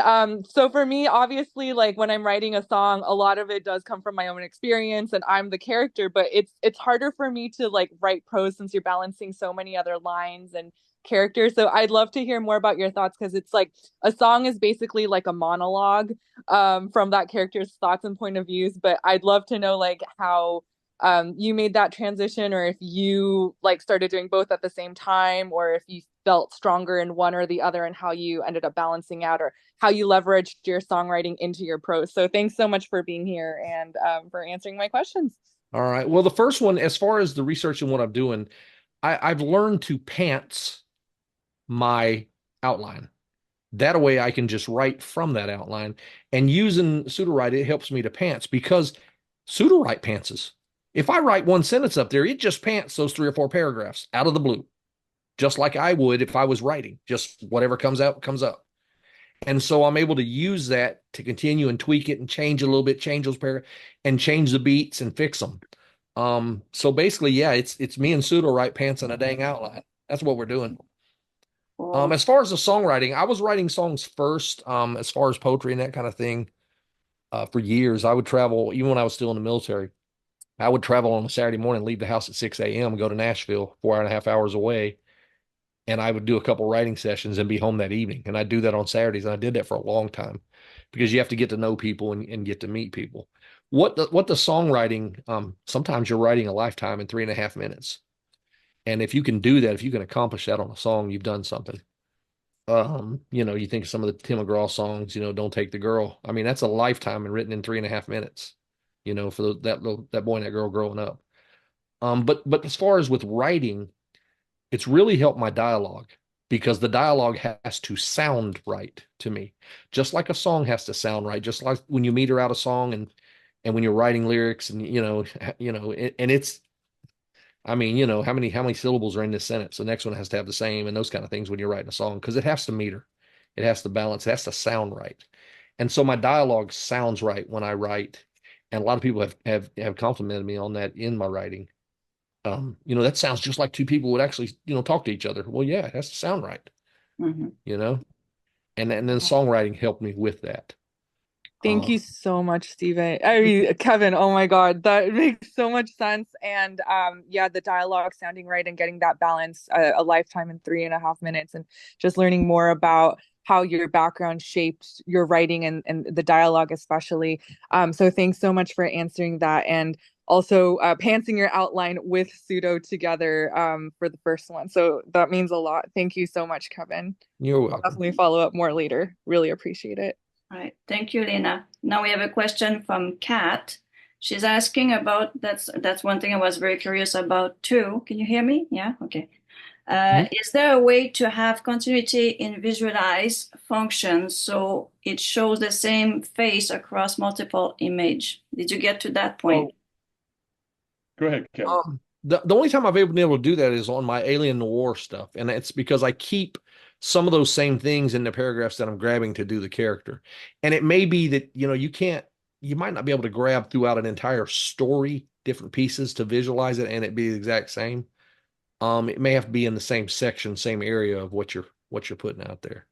so for me, obviously, like when I'm writing a song, a lot of it does come from my own experience and I'm the character, but it's harder for me to like write prose since you're balancing so many other lines and characters. So I'd love to hear more about your thoughts, because it's like a song is basically like a monologue from that character's thoughts and point of views. But I'd love to know like how you made that transition, or if you like started doing both at the same time, or if you felt stronger in one or the other, and how you ended up balancing out, or how you leveraged your songwriting into your prose. So thanks so much for being here and for answering my questions. All right. Well, the first one, as far as the research and what I'm doing, I've learned to pants my outline. That way I can just write from that outline. And using Sudowrite, it helps me to pants, because Sudowrite pantses. If I write one sentence up there, it just pants those 3 or 4 paragraphs out of the blue, just like I would if I was writing. Just whatever comes out, comes up. And so I'm able to use that to continue and tweak it and change a little bit, change those paragraphs and change the beats and fix them. So basically, yeah, it's me and Sudowrite pantsing a dang outline. That's what we're doing. As far as the songwriting, I was writing songs first, as far as poetry and that kind of thing, for years. I would travel, even when I was still in the military. I would travel on a Saturday morning, leave the house at 6 a.m., go to Nashville, 4.5 hours away, and I would do a couple writing sessions and be home that evening. And I'd do that on Saturdays, and I did that for a long time, because you have to get to know people and get to meet people. What the songwriting, sometimes you're writing a lifetime in 3.5 minutes. And if you can do that, if you can accomplish that on a song, you've done something. You think of some of the Tim McGraw songs, Don't Take the Girl. I mean, that's a lifetime and written in 3.5 minutes, for that boy and that girl growing up. But as far as with writing, it's really helped my dialogue, because the dialogue has to sound right to me, just like a song has to sound right, just like when you meter out a song and when you're writing lyrics and, and it's, I mean, how many syllables are in this sentence? The next one has to have the same, and those kind of things when you're writing a song, because it has to meter, it has to balance, it has to sound right. And so my dialogue sounds right when I write, and a lot of people have complimented me on that in my writing. That sounds just like two people would actually, talk to each other. Well, yeah, it has to sound right. Mm-hmm. And then songwriting helped me with that. Thank you so much, Steven. I mean, Kevin, oh my God, that makes so much sense. And yeah, the dialogue sounding right and getting that balance, a lifetime in 3.5 minutes, and just learning more about how your background shaped your writing and the dialogue especially. So thanks so much for answering that. And also pantsing your outline with Sudo together for the first one. So that means a lot. Thank you so much, Kevin. You're welcome. I'll definitely follow up more later. Really appreciate it. All right. Thank you, Lena. Now we have a question from Kat. She's asking about, that's one thing I was very curious about too. Can you hear me? Yeah. Okay. Is there a way to have continuity in visualize functions so it shows the same face across multiple image? Did you get to that point? Go ahead, Kevin. The only time I've ever been able to do that is on my Alien Noir stuff, and it's because I keep some of those same things in the paragraphs that I'm grabbing to do the character. And it may be that, you might not be able to grab throughout an entire story, different pieces to visualize it and it be the exact same. It may have to be in the same section, same area of what you're putting out there.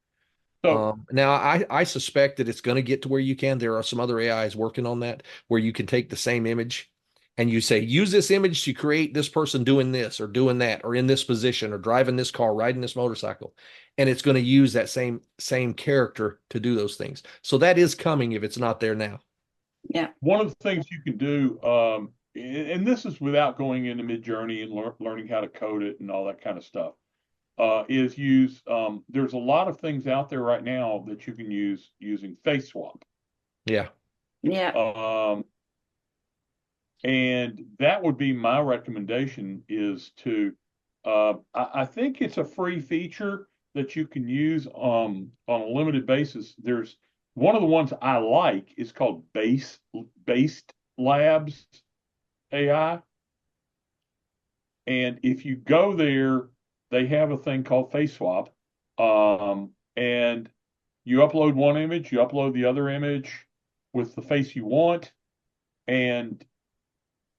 So, now I suspect that it's going to get to where you can. There are some other AIs working on that, where you can take the same image and you say, use this image to create this person doing this or doing that, or in this position, or driving this car, riding this motorcycle. And it's going to use that same character to do those things. So that is coming if it's not there now. Yeah. One of the things you can do, and this is without going into Midjourney and learning how to code it and all that kind of stuff, is use, there's a lot of things out there right now that you can use using face swap. Yeah. Yeah. And that would be my recommendation, is to, I think it's a free feature that you can use on a limited basis. There's one of the ones I like is called Based Labs AI. And if you go there, they have a thing called face swap. And you upload one image, you upload the other image with the face you want, and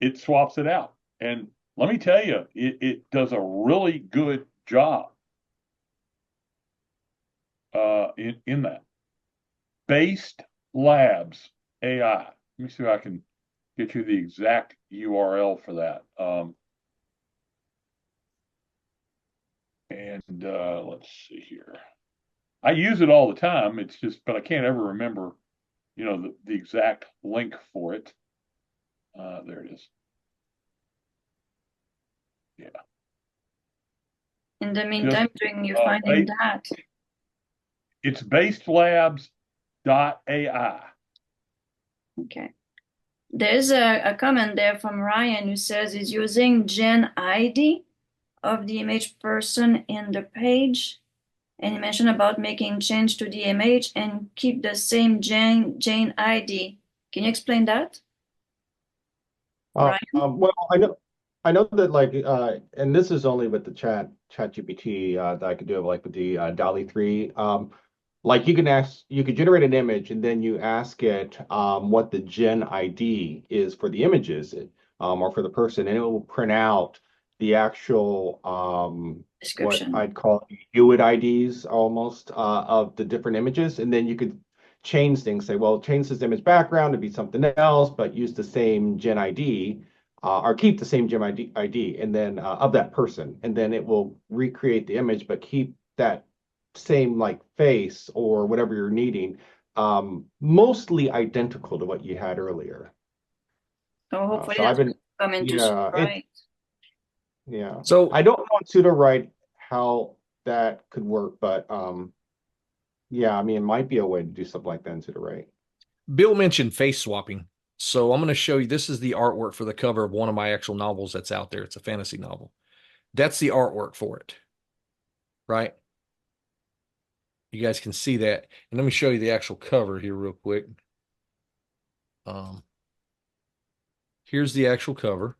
it swaps it out. And let me tell you, it does a really good job in that. Based Labs AI. Let me see if I can get you the exact URL for that. Let's see here. I use it all the time. It's just, but I can't ever remember, the exact link for it. There it is. Yeah. In the meantime, doing you finding that? It's basedlabs.ai. Okay. There's a comment there from Ryan who says he's using Gen ID of the image person in the page. And he mentioned about making change to the image and keep the same Gen ID. Can you explain that? Ryan? Well, I know that like, and this is only with the chat GPT that I could do it like with the DALL-E 3. Like you could generate an image and then you ask it what the Gen ID is for the images or for the person, and it will print out the actual Description. what I'd call UID IDs almost of the different images, and then you could change things. Say, well, change this image background to be something else, but use the same Gen ID. Or keep the same Gen ID, and then of that person, and then it will recreate the image, but keep that same like face or whatever you're needing, mostly identical to what you had earlier. So hopefully so that's I've been, coming to Sudowrite. yeah. So I don't know on Sudowrite how that could work, but yeah, I mean, it might be a way to do something like that in Sudowrite. Bill mentioned face swapping. So I'm going to show you, this is the artwork for the cover of one of my actual novels that's out there. It's a fantasy novel. That's the artwork for it, right? You guys can see that. And let me show you the actual cover here real quick. Here's the actual cover,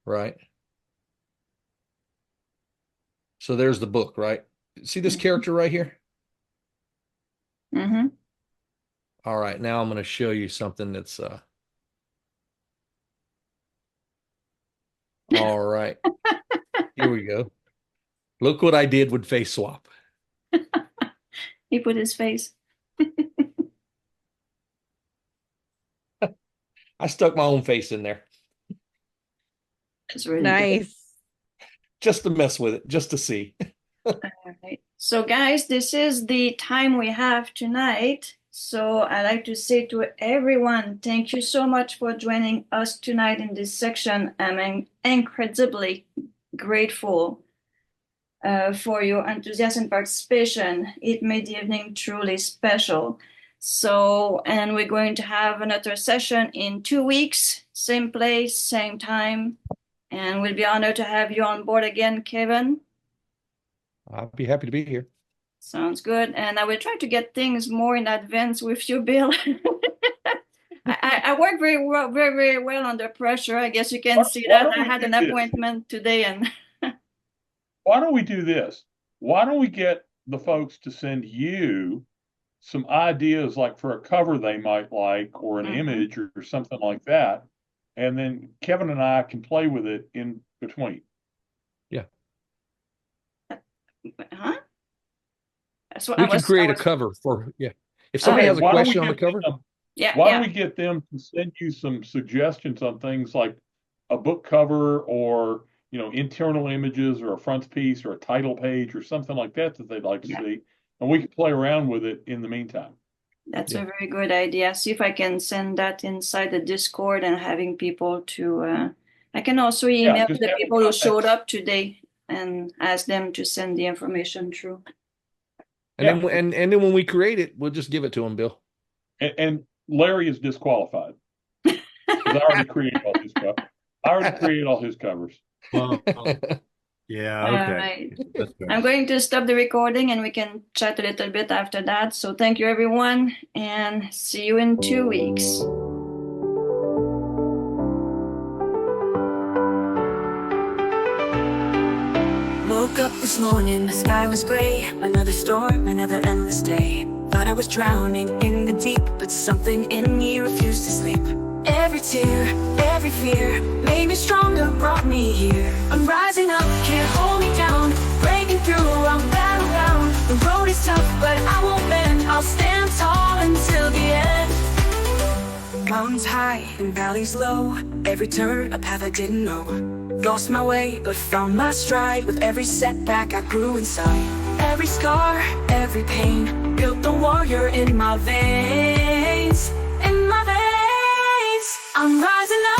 right? So there's the book, right? See this character right here? Mm-hmm. All right, now I'm going to show you something that's all right. Here we go. Look what I did with face swap. He put his face. I stuck my own face in there. That's really Nice. Just to mess with it, just to see. All right. So guys, this is the time we have tonight. So I'd like to say to everyone, thank you so much for joining us tonight in this section. I'm incredibly grateful for your enthusiasm and participation. It made the evening truly special. So, and we're going to have another session in 2 weeks, same place, same time. And we'll be honored to have you on board again, Kevin. I'll be happy to be here. Sounds good. And I will try to get things more in advance with you, Bill. I work very well, very well under pressure. I guess you can see that. I had an appointment today, and why don't we do this? Why don't we get the folks to send you some ideas, like for a cover they might like, or an image or something like that, and then Kevin and I can play with it in between. Yeah. Huh? So we can create a cover for, yeah. If somebody has a question on the cover. Why don't we get them to send you some suggestions on things like a book cover, or, internal images, or a frontispiece, or a title page, or something like that they'd like to see, and we can play around with it in the meantime. That's a very good idea. See if I can send that inside the Discord and having people to. I can also email the people who showed up today and ask them to send the information through. And then when we create it, we'll just give it to them, Bill. And Larry is disqualified because I already created all his covers. Well, yeah, okay. Right. I'm going to stop the recording and we can chat a little bit after that. So thank you, everyone, and see you in 2 weeks. Woke up this morning, the sky was gray. Another storm, another endless day. Thought Thought I was drowning in the deep, but something in me refused to sleep. Every tear, every fear made me stronger, brought me here. I'm rising up, can't hold me down. Breaking through, I'm battleground. The road is tough, but I won't bend. I'll stand tall until the end. Mountains high and valleys low, every turn a path I didn't know. Lost my way, but found my stride. With every setback I grew inside. Every scar, every pain built the warrior in my veins. In my veins, I'm rising up.